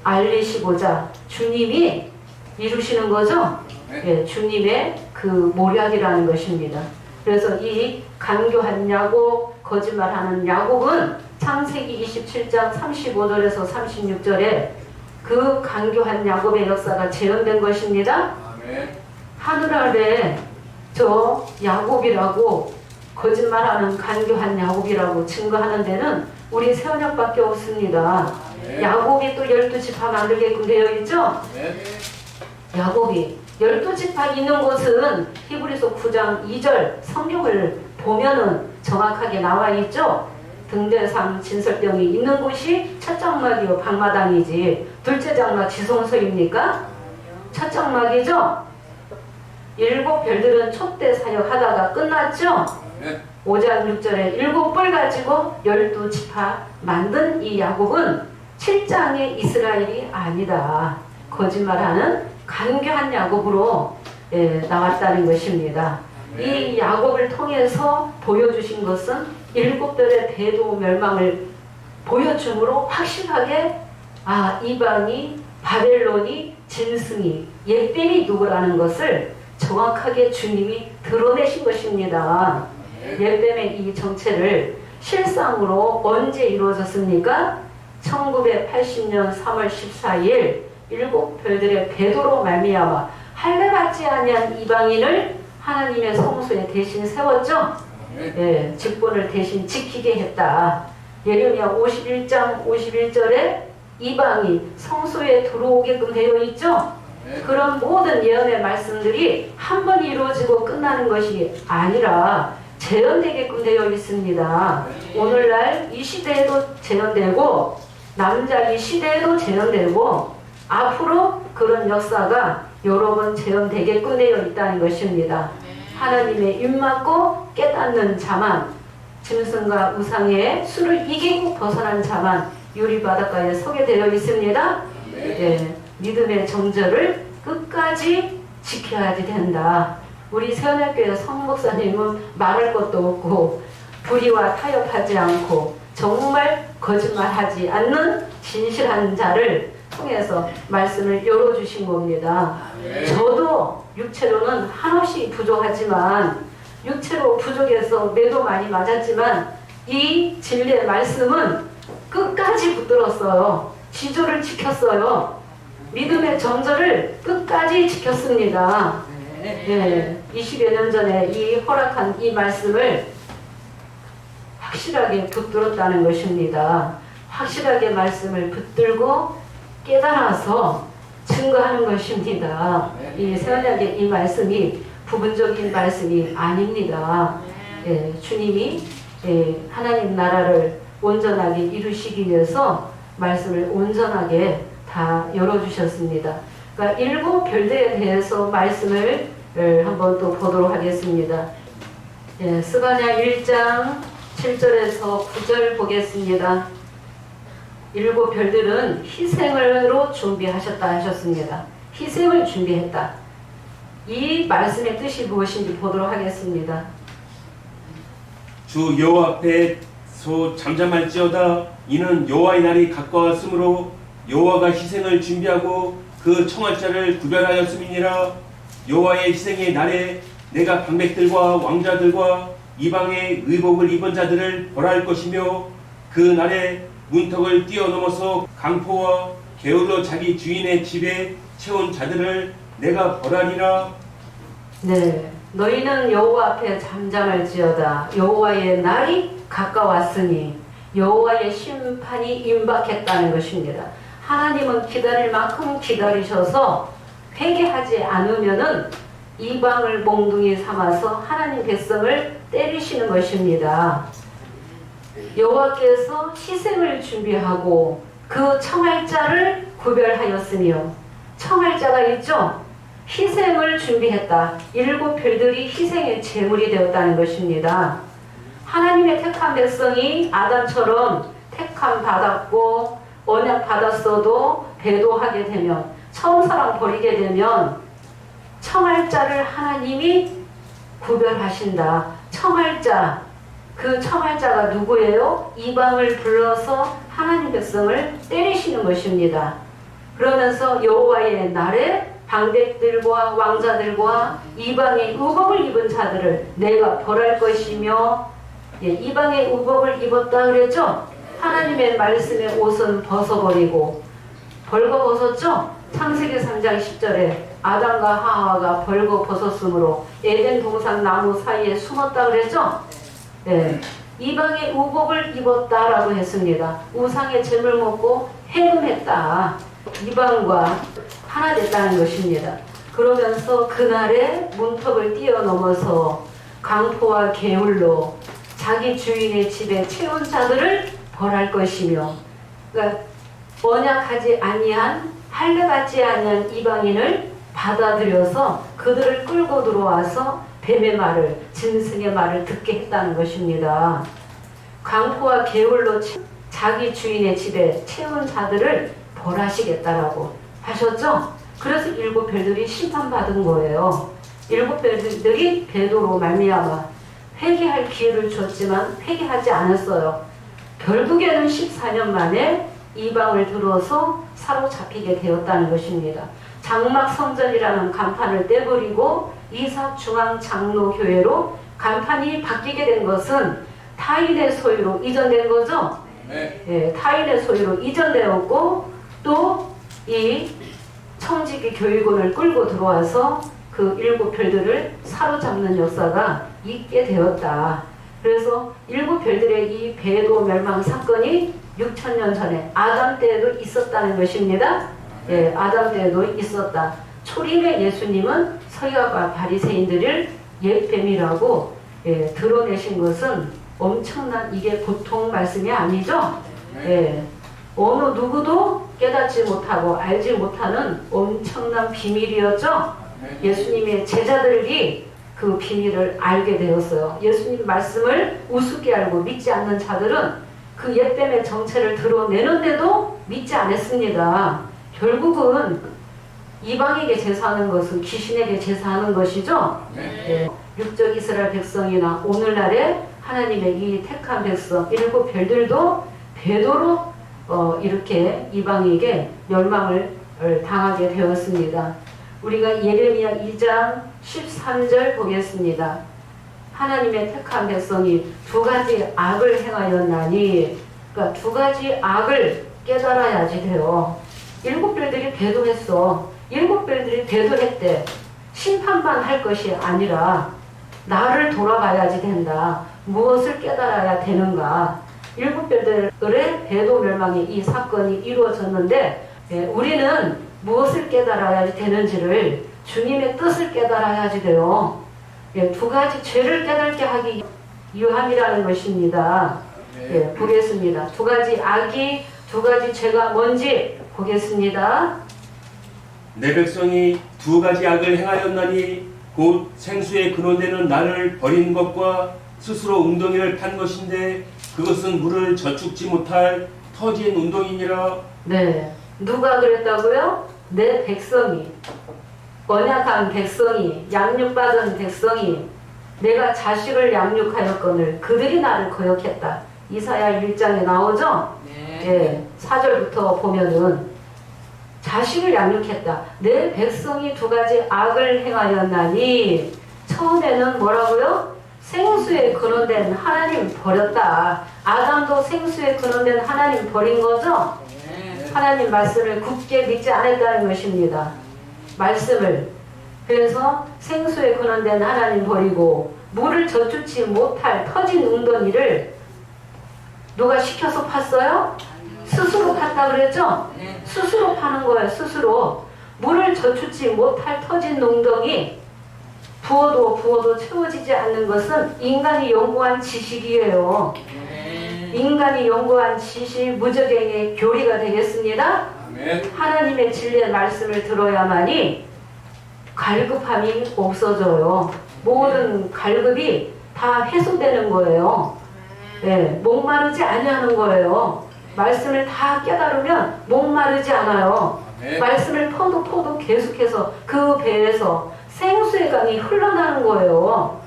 알리시고자 주님이 이루시는 거죠? 예, 주님의 그 모략이라는 것입니다. 그래서 이 간교한 야곱, 거짓말하는 야곱은 창세기 27장 35절에서 36절에 그 간교한 야곱의 역사가 재현된 것입니다. 하늘 아래 저 야곱이라고 거짓말하는 간교한 야곱이라고 증거하는 데는 우리 세언약밖에 없습니다. 야곱이 또 12지파 만들게끔 되어 있죠? 야곱이 12지파 있는 곳은 히브리서 9장 2절 성경을 보면은 정확하게 나와 있죠? 등대상 진설병이 있는 곳이 첫 장막이요 방마당이지 둘째 장막 지성소입니까? 첫 장막이죠? 7 별들은 촛대 사역하다가 끝났죠? 5장 6절에 7뿔 가지고 12지파 만든 이 야곱은 7장의 이스라엘이 아니다. 거짓말하는 간교한 야곱으로 나왔다는 것입니다. 이 야곱을 통해서 보여주신 것은 7별의 대도 멸망을 보여줌으로 확실하게 이방이 바벨론이 짐승이 옛뱀이 누구라는 것을 정확하게 주님이 드러내신 것입니다. 옛뱀의 이 정체를 실상으로 언제 이루어졌습니까? 1980년 3월 14일 7 별들의 배도로 말미암아 할례받지 아니한 이방인을 하나님의 성소에 대신 세웠죠. 직분을 대신 지키게 했다. 예레미야 51장 51절에 이방이 성소에 들어오게끔 되어 있죠. 그런 모든 예언의 말씀들이 한 번 이루어지고 끝나는 것이 아니라 재현되게끔 되어 있습니다. 오늘날 이 시대에도 재현되고 남자기 시대에도 재현되고 앞으로 그런 역사가 여러 번 재현되게끔 되어 있다는 것입니다. 하나님의 입맞고 깨닫는 자만, 짐승과 우상의 수를 이기고 벗어난 자만 유리바닷가에 서게 되어 있습니다. 믿음의 정절을 끝까지 지켜야 된다. 우리 세원학교의 성목사님은 말할 것도 없고 불의와 타협하지 않고 정말 거짓말하지 않는 진실한 자를 통해서 말씀을 열어주신 겁니다. 저도 육체로는 한없이 부족하지만 육체로 부족해서 매도 많이 맞았지만 이 진리의 말씀은 끝까지 붙들었어요. 지조를 지켰어요. 믿음의 정절을 끝까지 지켰습니다. 20여 년 전에 이 허락한 이 말씀을 확실하게 붙들었다는 것입니다. 확실하게 말씀을 붙들고 깨달아서 증거하는 것입니다. 이 세원약의 이 말씀이 부분적인 말씀이 아닙니다. 주님이 하나님 나라를 온전하게 이루시기 위해서 말씀을 온전하게 다 열어주셨습니다. 그러니까 7 별들에 대해서 말씀을 한번 또 보도록 하겠습니다. 스가랴 1장 7절에서 9절 보겠습니다. 7 별들은 희생으로 준비하셨다 하셨습니다. 희생을 준비했다. 이 말씀의 뜻이 무엇인지 보도록 하겠습니다. 주 여호와 앞에서 잠잠할지어다. 이는 여호와의 날이 가까웠으므로 여호와가 희생을 준비하고 그 청할 자를 구별하였음이니라. 여호와의 희생의 날에 내가 방백들과 왕자들과 이방의 의복을 입은 자들을 벌할 것이며 그 날에 문턱을 뛰어넘어서 강포와 게을러 자기 주인의 집에 채운 자들을 내가 벌하리라. 너희는 여호와 앞에 잠잠할지어다. 여호와의 날이 가까웠으니 여호와의 심판이 임박했다는 것입니다. 하나님은 기다릴 만큼 기다리셔서 회개하지 않으면은 이방을 몽둥이 삼아서 하나님 백성을 때리시는 것입니다. 여호와께서 희생을 준비하고 그 청할 자를 구별하였으며 청할 자가 있죠. 희생을 준비했다. 7 별들이 희생의 제물이 되었다는 것입니다. 하나님의 택한 백성이 아담처럼 택함 받았고 언약 받았어도 배도하게 되면 처음 사랑 버리게 되면 청할 자를 하나님이 구별하신다. 청할 자, 그 청할 자가 누구예요? 이방을 불러서 하나님 백성을 때리시는 것입니다. 그러면서 여호와의 날에 방백들과 왕자들과 이방의 의복을 입은 자들을 내가 벌할 것이며, 이방의 의복을 입었다 그랬죠? 하나님의 말씀의 옷은 벗어버리고 벌거벗었죠? 창세기 3장 10절에 아담과 하와가 벌거벗었으므로 에덴 동산 나무 사이에 숨었다 그랬죠? 이방의 의복을 입었다라고 했습니다. 우상의 재물 먹고 해금했다. 이방과 하나 됐다는 것입니다. 그러면서 그날에 문턱을 뛰어넘어서 강포와 게을로 자기 주인의 집에 채운 자들을 벌할 것이며, 그러니까 언약하지 아니한 할례 받지 아니한 이방인을 받아들여서 그들을 끌고 들어와서 뱀의 말을, 짐승의 말을 듣게 했다는 것입니다. 강포와 개울로 자기 주인의 집에 채운 자들을 벌하시겠다라고 하셨죠? 그래서 일곱 별들이 심판받은 거예요. 일곱 별들이 배도로 말미암아 회개할 기회를 줬지만 회개하지 않았어요. 결국에는 14년 만에 이방을 들어서 사로잡히게 되었다는 것입니다. 장막성전이라는 간판을 떼버리고 이삭중앙장로교회로 간판이 바뀌게 된 것은 타인의 소유로 이전된 거죠. 네. 예, 타인의 소유로 이전되었고 또 이 청지기 교육원을 끌고 들어와서 그 일곱 별들을 사로잡는 역사가 있게 되었다. 그래서 일곱 별들의 이 배도 멸망 사건이 6,000년 전에 아담 때에도 있었다는 것입니다. 예, 아담 때에도 있었다. 초림의 예수님은 서기관과 바리새인들을 옛뱀이라고 드러내신 것은 엄청난, 이게 보통 말씀이 아니죠. 예, 어느 누구도 깨닫지 못하고 알지 못하는 엄청난 비밀이었죠. 예수님의 제자들이 그 비밀을 알게 되었어요. 예수님 말씀을 우습게 알고 믿지 않는 자들은 그 옛뱀의 정체를 드러내는데도 믿지 않았습니다. 결국은 이방에게 제사하는 것은 귀신에게 제사하는 것이죠. 예, 육적 이스라엘 백성이나 오늘날의 하나님의 이 택한 백성 일곱 별들도 배도로 이렇게 이방에게 멸망을 당하게 되었습니다. 우리가 예레미야 2장 13절 보겠습니다. 하나님의 택한 백성이 두 가지 악을 행하였나니, 그러니까 두 가지 악을 깨달아야지 돼요. 일곱 별들이 배도했어. 일곱 별들이 배도했대. 심판만 할 것이 아니라 나를 돌아봐야지 된다. 무엇을 깨달아야 되는가. 일곱 별들의 배도 멸망의 이 사건이 이루어졌는데 우리는 무엇을 깨달아야 되는지를, 주님의 뜻을 깨달아야지 돼요. 두 가지 죄를 깨닫게 하기 위함이라는 것입니다. 보겠습니다. 두 가지 악이, 두 가지 죄가 뭔지 보겠습니다. 내 백성이 두 가지 악을 행하였나니 곧 생수의 근원되는 나를 버린 것과 스스로 웅덩이를 판 것인데 그것은 물을 저축지 못할 터진 웅덩이니라. 네, 누가 그랬다고요? 내 백성이, 언약한 백성이, 양육받은 백성이, 내가 자식을 양육하였거늘 그들이 나를 거역했다. 이사야 1장에 나오죠? 네. 4절부터 보면은 자식을 양육했다. 내 백성이 두 가지 악을 행하였나니, 처음에는 뭐라고요? 생수에 근원된 하나님 버렸다. 아담도 생수에 근원된 하나님 버린 거죠? 하나님 말씀을 굳게 믿지 않았다는 것입니다. 말씀을. 그래서 생수에 근원된 하나님 버리고 물을 저축지 못할 터진 웅덩이를 누가 시켜서 팠어요? 스스로 팠다 그랬죠? 스스로 파는 거예요. 스스로. 물을 저축지 못할 터진 웅덩이, 부어도 채워지지 않는 것은 인간이 연구한 지식이에요. 인간이 연구한 지식, 무적행의 교리가 되겠습니다. 하나님의 진리의 말씀을 들어야만이 갈급함이 없어져요. 모든 갈급이 다 해소되는 거예요. 네, 목마르지 아니하는 거예요. 말씀을 다 깨달으면 목마르지 않아요. 말씀을 퍼도 계속해서 그 배에서 생수의 강이 흘러나는 거예요.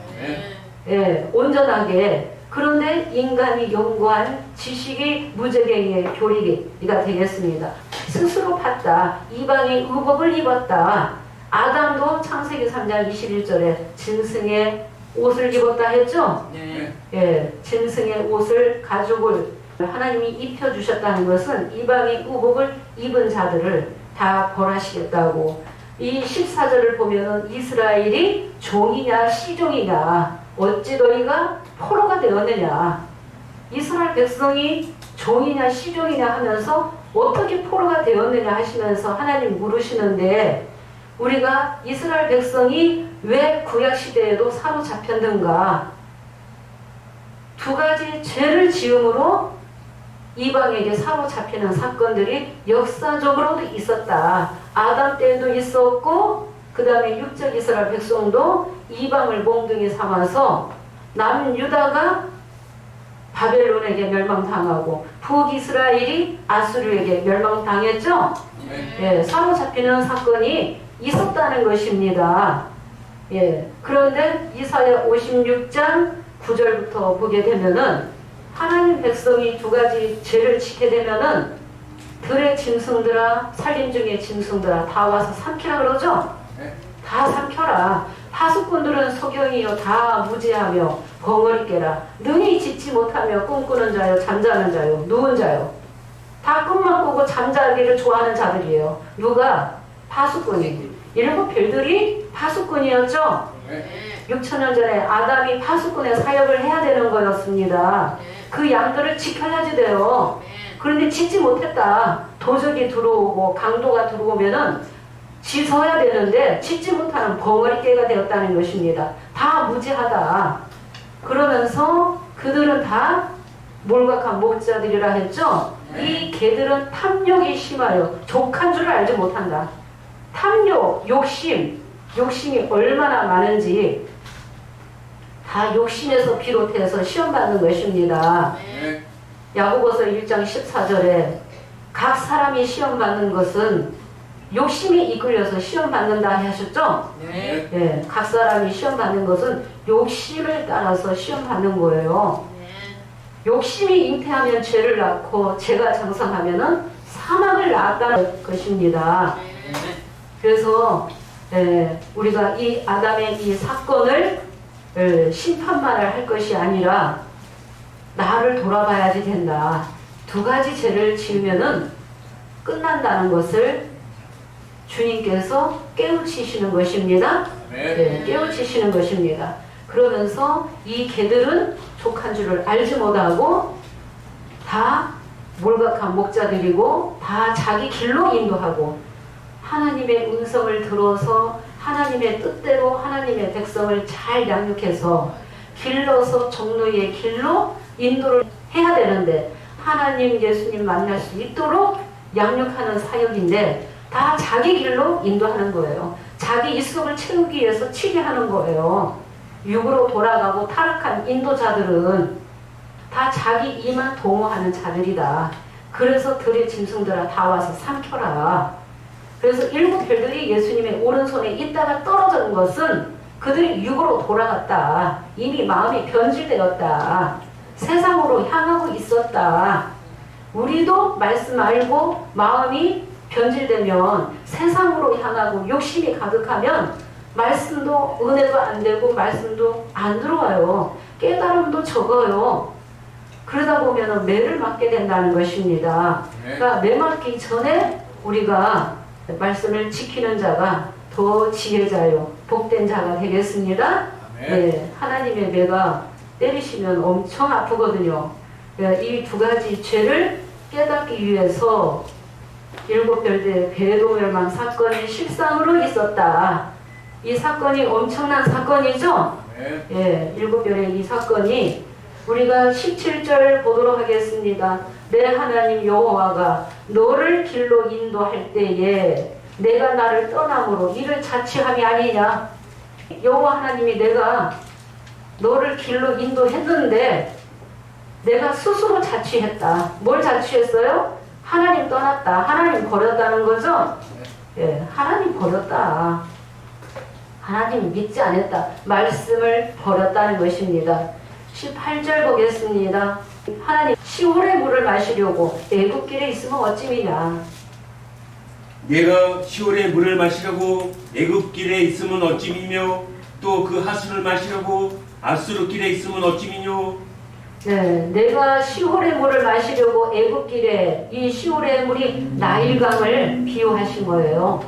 예, 온전하게. 그런데 인간이 연구한 지식이 무적행의 교리가 되겠습니다. 스스로 팠다. 이방의 의복을 입었다. 아담도 창세기 3장 21절에 짐승의 옷을 입었다 했죠? 예, 짐승의 옷을, 가죽을 하나님이 입혀주셨다는 것은 이방의 의복을 입은 자들을 다 벌하시겠다고. 이 14절을 보면은 이스라엘이 종이냐 시종이냐, 어찌 너희가 포로가 되었느냐. 이스라엘 백성이 종이냐 시종이냐 하면서 어떻게 포로가 되었느냐 하시면서 하나님 물으시는데, 우리가 이스라엘 백성이 왜 구약시대에도 사로잡혔는가? 두 가지 죄를 지음으로 이방에게 사로잡히는 사건들이 역사적으로도 있었다. 아담 때도 있었고 그 다음에 육적 이스라엘 백성도 이방을 몽둥이 삼아서 남유다가 바벨론에게 멸망당하고 북이스라엘이 아수르에게 멸망당했죠. 예, 사로잡히는 사건이 있었다는 것입니다. 예, 그런데 이사야 56장 9절부터 보게 되면은 하나님 백성이 두 가지 죄를 지게 되면은 들의 짐승들아 살림 중의 짐승들아 다 와서 삼키라 그러죠. 다 삼켜라. 파수꾼들은 소경이요 다 무지하며 벙어리 깨라. 능히 짓지 못하며 꿈꾸는 자요 잠자는 자요 누운 자요. 다 꿈만 꾸고 잠자기를 좋아하는 자들이에요. 누가? 파수꾼이. 일곱 별들이 파수꾼이었죠. 6천년 전에 아담이 파수꾼의 사역을 해야 되는 거였습니다. 그 양들을 지켜야지 돼요. 그런데 짓지 못했다. 도적이 들어오고 강도가 들어오면은 지서야 되는데 짓지 못하는 벙어리개가 되었다는 것입니다. 다 무지하다. 그러면서 그들은 다 몰각한 목자들이라 했죠. 이 개들은 탐욕이 심하여 족한 줄 알지 못한다. 탐욕, 욕심이 얼마나 많은지 다 욕심에서 비롯해서 시험받는 것입니다. 야고보서 1장 14절에 각 사람이 시험받는 것은 욕심이 이끌려서 시험받는다 하셨죠? 네. 예, 각 사람이 시험받는 것은 욕심을 따라서 시험받는 거예요. 욕심이 잉태하면 죄를 낳고 죄가 장성하면은 사망을 낳았다는 것입니다. 그래서 우리가 이 아담의 이 사건을 심판만을 할 것이 아니라 나를 돌아봐야지 된다. 두 가지 죄를 지으면은 끝난다는 것을 주님께서 깨우치시는 것입니다. 네, 깨우치시는 것입니다. 그러면서 이 개들은 족한 줄을 알지 못하고 다 몰각한 목자들이고 다 자기 길로 인도하고 하나님의 음성을 들어서 하나님의 뜻대로 하나님의 백성을 잘 양육해서 길러서 종로의 길로 인도를 해야 되는데 하나님 예수님 만날 수 있도록 양육하는 사역인데 다 자기 길로 인도하는 거예요. 자기 입속을 채우기 위해서 치게 하는 거예요. 육으로 돌아가고 타락한 인도자들은 다 자기 이만 도모하는 자들이다. 그래서 들의 짐승들아 다 와서 삼켜라. 그래서 일곱 별들이 예수님의 오른손에 있다가 떨어진 것은 그들이 육으로 돌아갔다. 이미 마음이 변질되었다. 세상으로 향하고 있었다. 우리도 말씀 알고 마음이 변질되면 세상으로 향하고 욕심이 가득하면 말씀도 은혜도 안 되고 말씀도 안 들어와요. 깨달음도 적어요. 그러다 보면 매를 맞게 된다는 것입니다. 그러니까 매 맞기 전에 우리가 말씀을 지키는 자가 더 지혜자요 복된 자가 되겠습니다. 네, 하나님의 매가 때리시면 엄청 아프거든요. 이 두 가지 죄를 깨닫기 위해서 일곱 별대의 배도멸망 사건이 실상으로 있었다. 이 사건이 엄청난 사건이죠? 예, 일곱 별의 이 사건이 우리가 17절 보도록 하겠습니다. 내 하나님 여호와가 너를 길로 인도할 때에 내가 나를 떠남으로 이를 자취함이 아니냐. 여호와 하나님이 내가 너를 길로 인도했는데 내가 스스로 자취했다. 뭘 자취했어요? 하나님 떠났다. 하나님 버렸다는 거죠? 예, 하나님 버렸다. 하나님 믿지 않았다. 말씀을 버렸다는 것입니다. 18절 보겠습니다. 하나님 시올의 물을 마시려고 애굽길에 있으면 어찌미냐. 내가 시올의 물을 마시려고 애굽길에 있으면 어찌미며 또 그 하수를 마시려고 아수르길에 있으면 어찌미뇨. 네, 내가 시올의 물을 마시려고 애굽길에 이 시올의 물이 나일강을 비유하신 거예요.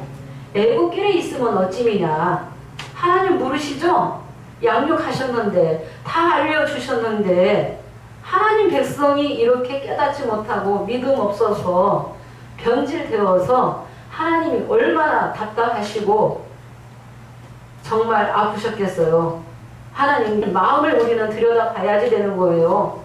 애굽길에 있으면 어찌미냐. 하나님 모르시죠? 양육하셨는데 다 알려주셨는데 하나님 백성이 이렇게 깨닫지 못하고 믿음 없어서 변질되어서 하나님이 얼마나 답답하시고 정말 아프셨겠어요. 하나님 마음을 우리는 들여다봐야지 되는 거예요.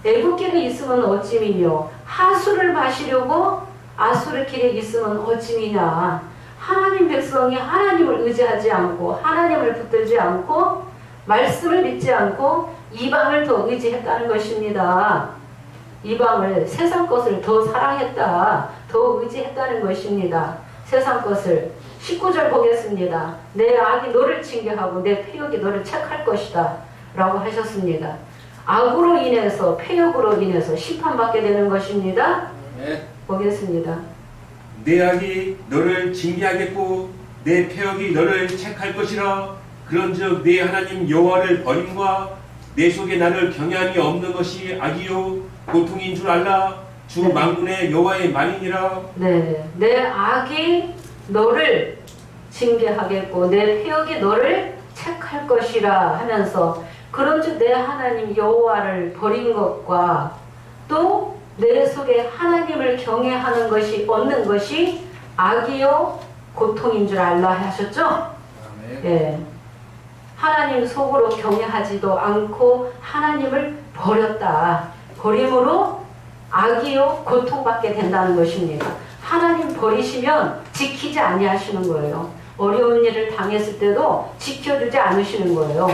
애국길에 있으면 어찌미뇨 하수를 마시려고 아수르 길에 있으면 어찌미냐. 하나님 백성이 하나님을 의지하지 않고 하나님을 붙들지 않고 말씀을 믿지 않고 이방을 더 의지했다는 것입니다. 이방을 세상 것을 더 사랑했다. 더 의지했다는 것입니다. 세상 것을 19절 보겠습니다. 내 악이 너를 징계하고 내 패역이 너를 책할 것이다 라고 하셨습니다. 악으로 인해서 패역으로 인해서 심판받게 되는 것입니다. 보겠습니다. 내 악이 너를 징계하겠고 내 패역이 너를 책할 것이라. 그런즉 내 하나님 여호와를 버림과 내 속에 나를 경외함이 없는 것이 악이요 고통인 줄 알라. 주 네. 만군의 여호와의 말이니라. 네, 내 악이 너를 징계하겠고 내 패역이 너를 책할 것이라 하면서 그런즉 내 하나님 여호와를 버린 것과 또 내 속에 하나님을 경외하는 것이 얻는 것이 악이요 고통인 줄 알라 하셨죠? 예. 하나님 속으로 경외하지도 않고 하나님을 버렸다. 버림으로 악이요 고통받게 된다는 것입니다. 하나님 버리시면 지키지 아니하시는 거예요. 어려운 일을 당했을 때도 지켜주지 않으시는 거예요.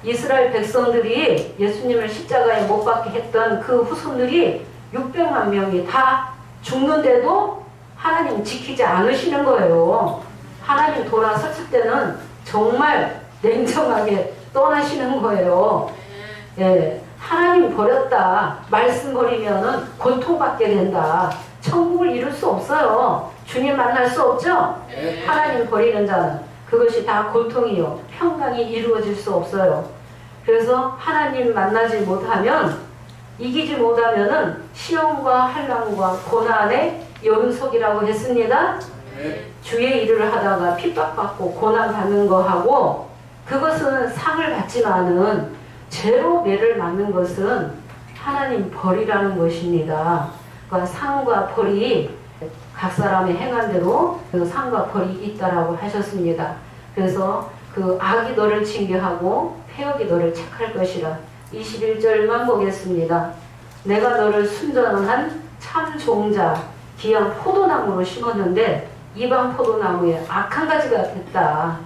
이스라엘 백성들이 예수님을 십자가에 못 박게 했던 그 후손들이 600만 명이 다 죽는데도 하나님 지키지 않으시는 거예요. 하나님 돌아섰을 때는 정말 냉정하게 떠나시는 거예요. 예, 하나님 버렸다. 말씀 버리면은 고통받게 된다. 천국을 이룰 수 없어요. 주님 만날 수 없죠? 하나님 버리는 자는 그것이 다 고통이요. 평강이 이루어질 수 없어요. 그래서 하나님 만나지 못하면 이기지 못하면은 시험과 환난과 고난의 연속이라고 했습니다. 주의 일을 하다가 핍박받고 고난받는 거하고 그것은 상을 받지만은 죄로 매를 맞는 것은 하나님 벌이라는 것입니다. 그러니까 상과 벌이 각 사람의 행한 대로 그 상과 벌이 있다라고 하셨습니다. 그래서 그 악이 너를 징계하고 패역이 너를 책할 것이라. 21절만 보겠습니다. 내가 너를 순전한 참 종자 귀한 포도나무로 심었는데 이방 포도나무에 악한 가지가 됐다.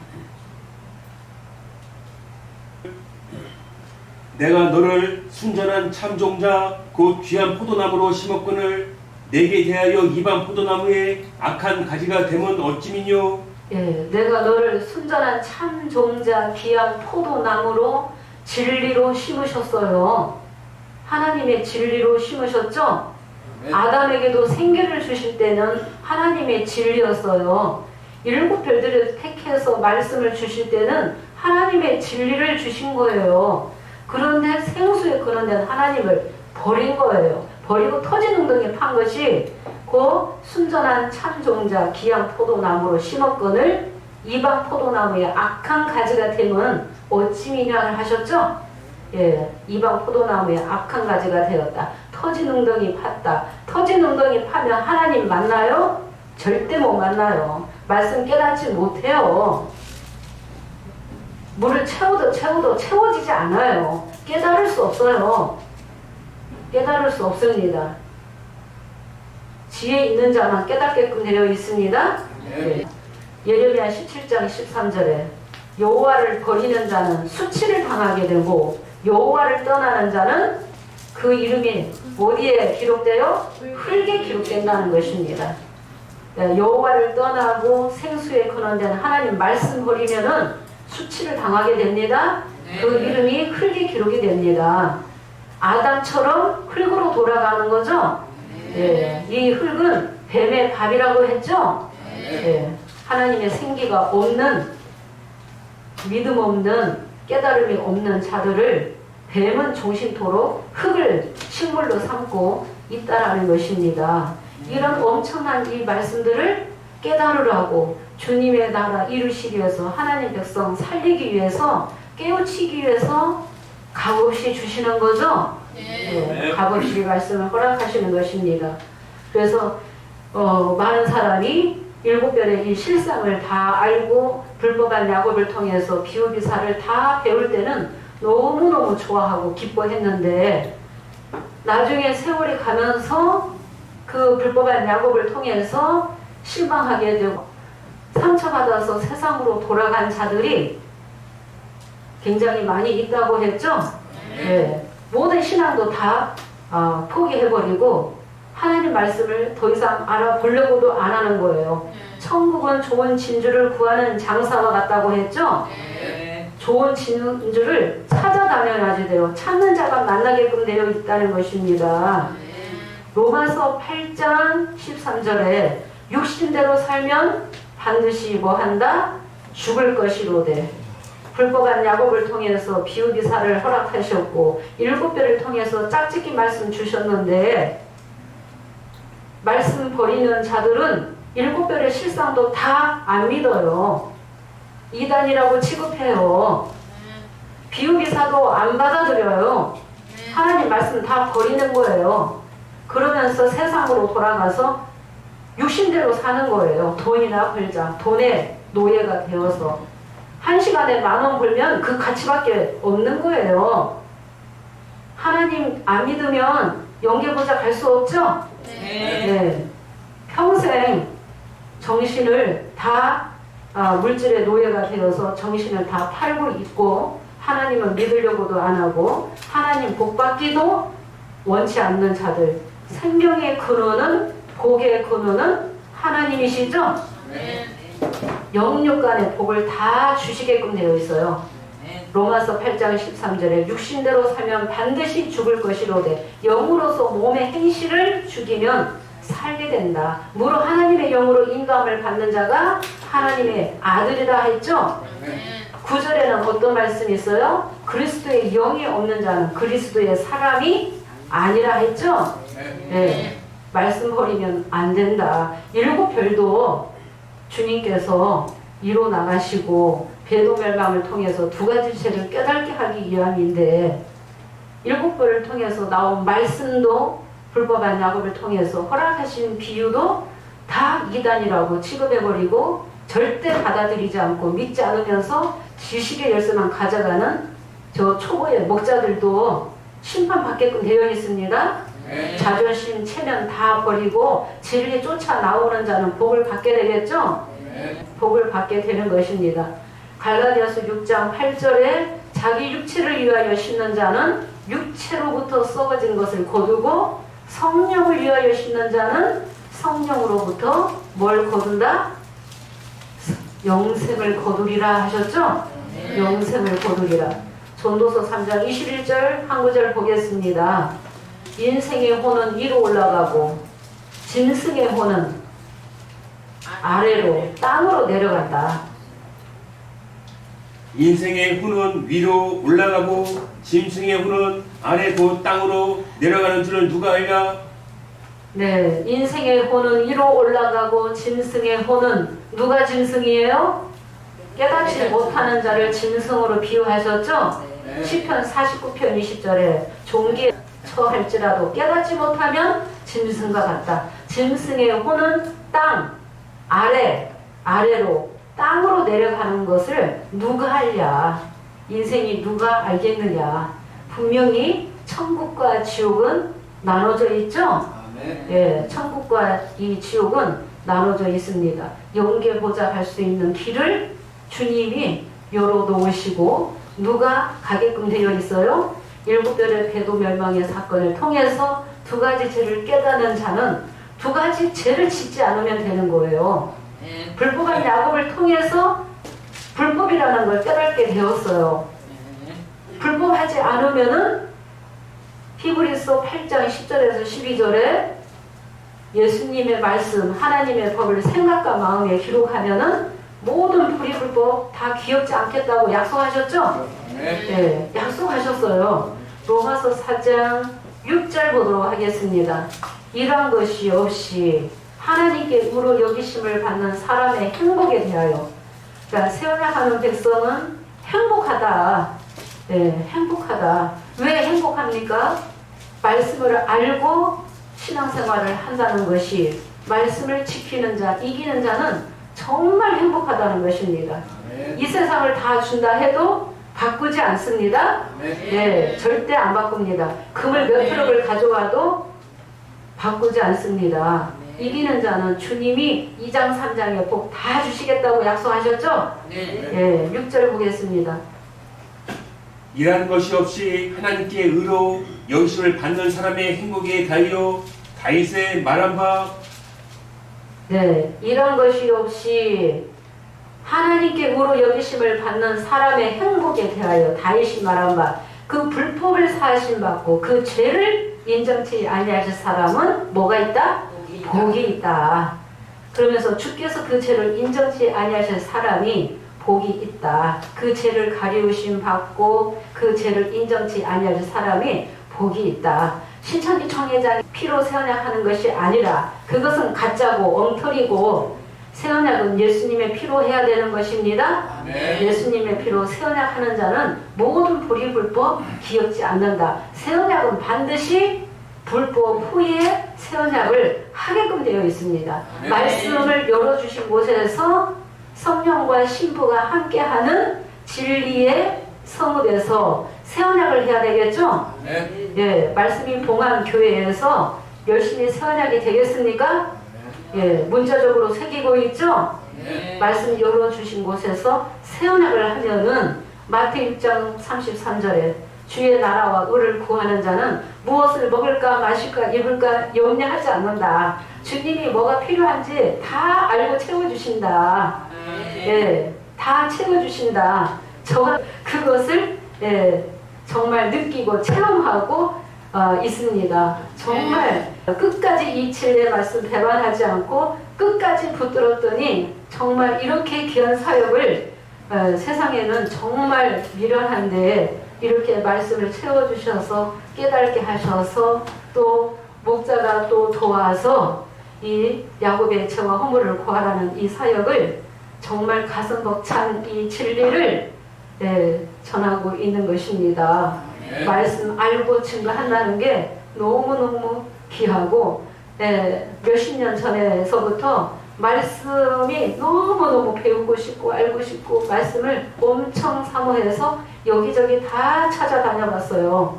내가 너를 순전한 참종자 곧 귀한 포도나무로 심었거늘 내게 대하여 이방 포도나무에 악한 가지가 되면 어찌미뇨. 예, 내가 너를 순전한 참 종자 귀한 포도나무로 진리로 심으셨어요. 하나님의 진리로 심으셨죠? 아담에게도 생기를 주실 때는 하나님의 진리였어요. 일곱 별들을 택해서 말씀을 주실 때는 하나님의 진리를 주신 거예요. 그런데 생수에 거론된 하나님을 버린 거예요. 버리고 터지는 판 것이 그 순전한 참종자 귀한 포도나무로 심었거늘 이방 포도나무에 악한 가지가 되면 어찌미냐를 하셨죠? 예, 이방 포도나무에 악한 가지가 되었다. 터진 웅덩이 팠다. 터진 웅덩이 파면 하나님 만나요? 절대 못 만나요. 말씀 깨닫지 못해요. 물을 채워도 채워지지 않아요. 깨달을 수 없어요. 깨달을 수 없습니다. 지혜 있는 자만 깨닫게끔 되어 있습니다. 예. 예레미야 17장 13절에 여호와를 버리는 자는 수치를 당하게 되고 여호와를 떠나는 자는 그 이름이 어디에 기록되어? 흙에 기록된다는 것입니다. 여호와를 떠나고 생수에 거론된 하나님 말씀 버리면은 수치를 당하게 됩니다. 그 이름이 흙에 기록이 됩니다. 아담처럼 흙으로 돌아가는 거죠. 예, 이 흙은 뱀의 밥이라고 했죠. 예, 하나님의 생기가 없는 믿음 없는 깨달음이 없는 자들을 뱀은 종신토록 흙을 식물로 삼고 있다라는 것입니다. 이런 엄청난 이 말씀들을 깨달으라고 주님의 나라 이루시기 위해서 하나님 백성 살리기 위해서 깨우치기 위해서 값없이 주시는 거죠. 네, 값없이 말씀을 허락하시는 것입니다. 그래서 많은 사람이 일곱별의 이 실상을 다 알고 불법한 야곱을 통해서 비유비사를 다 배울 때는 너무너무 좋아하고 기뻐했는데 나중에 세월이 가면서 그 불법한 야곱을 통해서 실망하게 되고 상처받아서 세상으로 돌아간 자들이 굉장히 많이 있다고 했죠. 네. 모든 신앙도 다 포기해버리고 하나님 말씀을 더 이상 알아보려고도 안 하는 거예요. 천국은 좋은 진주를 구하는 장사와 같다고 했죠. 좋은 진주를 찾아다녀야지 돼요. 찾는 자가 만나게끔 되어 있다는 것입니다. 로마서 8장 13절에 육신대로 살면 반드시 뭐 한다? 죽을 것이로되 불법한 야곱을 통해서 비유비사를 허락하셨고 일곱별을 통해서 짝짓기 말씀 주셨는데 말씀 버리는 자들은 일곱별의 실상도 다 안 믿어요. 이단이라고 취급해요. 비유기사도 안 받아들여요. 하나님 말씀 다 버리는 거예요. 그러면서 세상으로 돌아가서 육신대로 사는 거예요. 돈이나 벌자. 돈의 노예가 되어서. 한 시간에 10,000원 벌면 그 가치밖에 없는 거예요. 하나님 안 믿으면 영계보자 갈 수 없죠? 네. 평생 정신을 다 물질의 노예가 되어서 정신을 다 팔고 있고 하나님을 믿으려고도 안 하고 하나님 복 받기도 원치 않는 자들. 생명의 근원은 복의 근원은 하나님이시죠? 영육간의 복을 다 주시게끔 되어 있어요. 로마서 8장 13절에 육신대로 살면 반드시 죽을 것이로되 영으로서 몸의 행실을 죽이면 살게 된다. 무릇 하나님의 영으로 인도함을 받는 자가 하나님의 아들이라 했죠. 9절에는 어떤 말씀이 있어요? 그리스도의 영이 없는 자는 그리스도의 사람이 아니라 했죠. 네. 말씀 버리면 안 된다. 일곱 별도 주님께서 이로 나가시고 배도멸망을 통해서 두 가지 죄를 깨닫게 하기 위함인데 일곱 별을 통해서 나온 말씀도 불법한 야곱을 통해서 허락하신 비유도 다 이단이라고 취급해버리고 절대 받아들이지 않고 믿지 않으면서 지식의 열쇠만 가져가는 저 초보의 목자들도 심판받게끔 되어 있습니다. 자존심, 체면 다 버리고 진리 쫓아 나오는 자는 복을 받게 되겠죠? 복을 받게 되는 것입니다. 갈라디아서 6장 8절에 자기 육체를 위하여 심는 자는 육체로부터 썩어진 것을 거두고 성령을 위하여 심는 자는 성령으로부터 뭘 거둔다? 영생을 거두리라 하셨죠? 영생을 거두리라. 전도서 3장 21절 한 구절 보겠습니다. 인생의 혼은 위로 올라가고 짐승의 혼은 아래로 땅으로 내려간다. 인생의 혼은 위로 올라가고 짐승의 혼은 아래로 땅으로 내려가는 줄을 누가 알랴? 네, 인생의 혼은 위로 올라가고 짐승의 혼은 누가 짐승이에요? 깨닫지 못하는 자를 짐승으로 비유하셨죠? 시편 49편 20절에 종기에 처할지라도 깨닫지 못하면 짐승과 같다. 짐승의 혼은 땅, 아래로 땅으로 내려가는 것을 누가 알랴? 인생이 누가 알겠느냐? 분명히 천국과 지옥은 나눠져 있죠? 예, 천국과 이 지옥은 나눠져 있습니다. 영계 보자 갈 수 있는 길을 주님이 열어놓으시고 누가 가게끔 되어 있어요? 일곱별의 배도 멸망의 사건을 통해서 두 가지 죄를 깨닫는 자는 두 가지 죄를 짓지 않으면 되는 거예요. 불법한 야곱을 통해서 불법이라는 걸 깨닫게 되었어요. 불법하지 않으면은 히브리서 8장 10절에서 12절에 예수님의 말씀, 하나님의 법을 생각과 마음에 기록하면은 모든 불의불법 다 기억지 않겠다고 약속하셨죠? 네, 약속하셨어요. 로마서 4장 6절 보도록 하겠습니다. 이러한 것이 없이 하나님께 의로 여기심을 받는 사람의 행복에 대하여, 그러니까 세워나가는 백성은 행복하다. 네, 행복하다. 왜 행복합니까? 말씀을 알고 신앙생활을 한다는 것이 말씀을 지키는 자, 이기는 자는 정말 행복하다는 것입니다. 이 세상을 다 준다 해도 바꾸지 않습니다. 네, 절대 안 바꿉니다. 금을 몇 트럭을 가져와도 바꾸지 않습니다. 이기는 자는 주님이 2장 3장에 복 다 주시겠다고 약속하셨죠? 네, 6절 보겠습니다. 일하는 것이 없이 하나님께 의로 여기심을 받는 사람의 행복에 달려 다윗의 말한 바 네, 이런 것이 없이 하나님께 의로 여기심을 받는 사람의 행복에 대하여 다윗이 말한 바 그 불법을 사하심 받고 그 죄를 인정치 아니하실 사람은 뭐가 있다? 복이 있다. 그러면서 주께서 그 죄를 인정치 아니하실 사람이 복이 있다. 그 죄를 가리우심 받고 그 죄를 인정치 아니하실 사람이 복이 있다. 신천지 청회장이 피로 새 언약하는 것이 아니라 그것은 가짜고 엉터리고 새 언약은 예수님의 피로 해야 되는 것입니다. 예수님의 피로 새 언약하는 자는 모든 불의불법 기억지 않는다. 새 언약은 반드시 불법 후에 새 언약을 하게끔 되어 있습니다. 말씀을 열어주신 곳에서 성령과 신부가 함께하는 진리의 성읍에서 새 언약을 해야 되겠죠? 예, 말씀이 봉한 교회에서 열심히 새 언약이 되겠습니까? 예, 문자적으로 새기고 있죠? 말씀 열어주신 곳에서 새 언약을 하면은 마태 6장 33절에 주의 나라와 의를 구하는 자는 무엇을 먹을까 마실까 입을까 염려하지 않는다. 주님이 뭐가 필요한지 다 알고 채워주신다. 예, 다 채워주신다. 저 그것을 정말 느끼고 체험하고 있습니다. 정말 끝까지 이 진리의 말씀 배반하지 않고 끝까지 붙들었더니 정말 이렇게 귀한 사역을 세상에는 정말 미련한데 이렇게 말씀을 채워주셔서 깨닫게 하셔서 또 목자가 또 도와서 이 야곱의 죄와 허물을 구하라는 이 사역을 정말 가슴 벅찬 이 진리를 전하고 있는 것입니다. 말씀 알고 증거한다는 게 너무너무 귀하고 몇십 년 전에서부터 말씀이 너무너무 배우고 싶고 알고 싶고 말씀을 엄청 사모해서 여기저기 다 찾아다녀봤어요.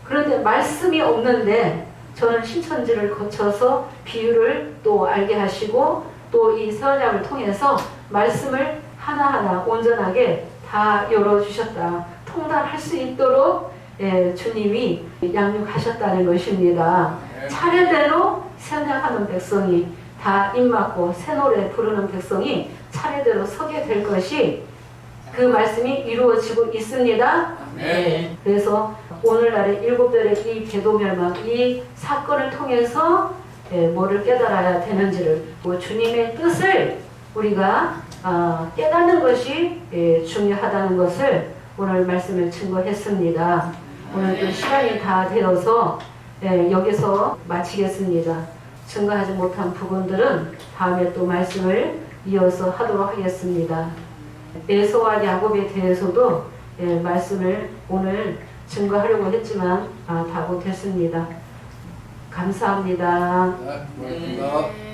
그런데 말씀이 없는데 저는 신천지를 거쳐서 비유를 또 알게 하시고 또 이 서연약을 통해서 말씀을 하나하나 온전하게 다 열어주셨다. 통달할 수 있도록 주님이 양육하셨다는 것입니다. 차례대로 새언약하는 백성이 다 입맞고 새 노래 부르는 백성이 차례대로 서게 될 것이 그 말씀이 이루어지고 있습니다. 그래서 오늘날의 일곱별의 이 배도멸망 이 사건을 통해서 뭐를 깨달아야 되는지를 주님의 뜻을 우리가 깨닫는 것이 중요하다는 것을 오늘 말씀을 증거했습니다. 오늘도 시간이 다 되어서 여기서 마치겠습니다. 증거하지 못한 부분들은 다음에 또 말씀을 이어서 하도록 하겠습니다. 에서와 야곱에 대해서도 말씀을 오늘 증거하려고 했지만 다 못했습니다. 감사합니다. 고맙습니다.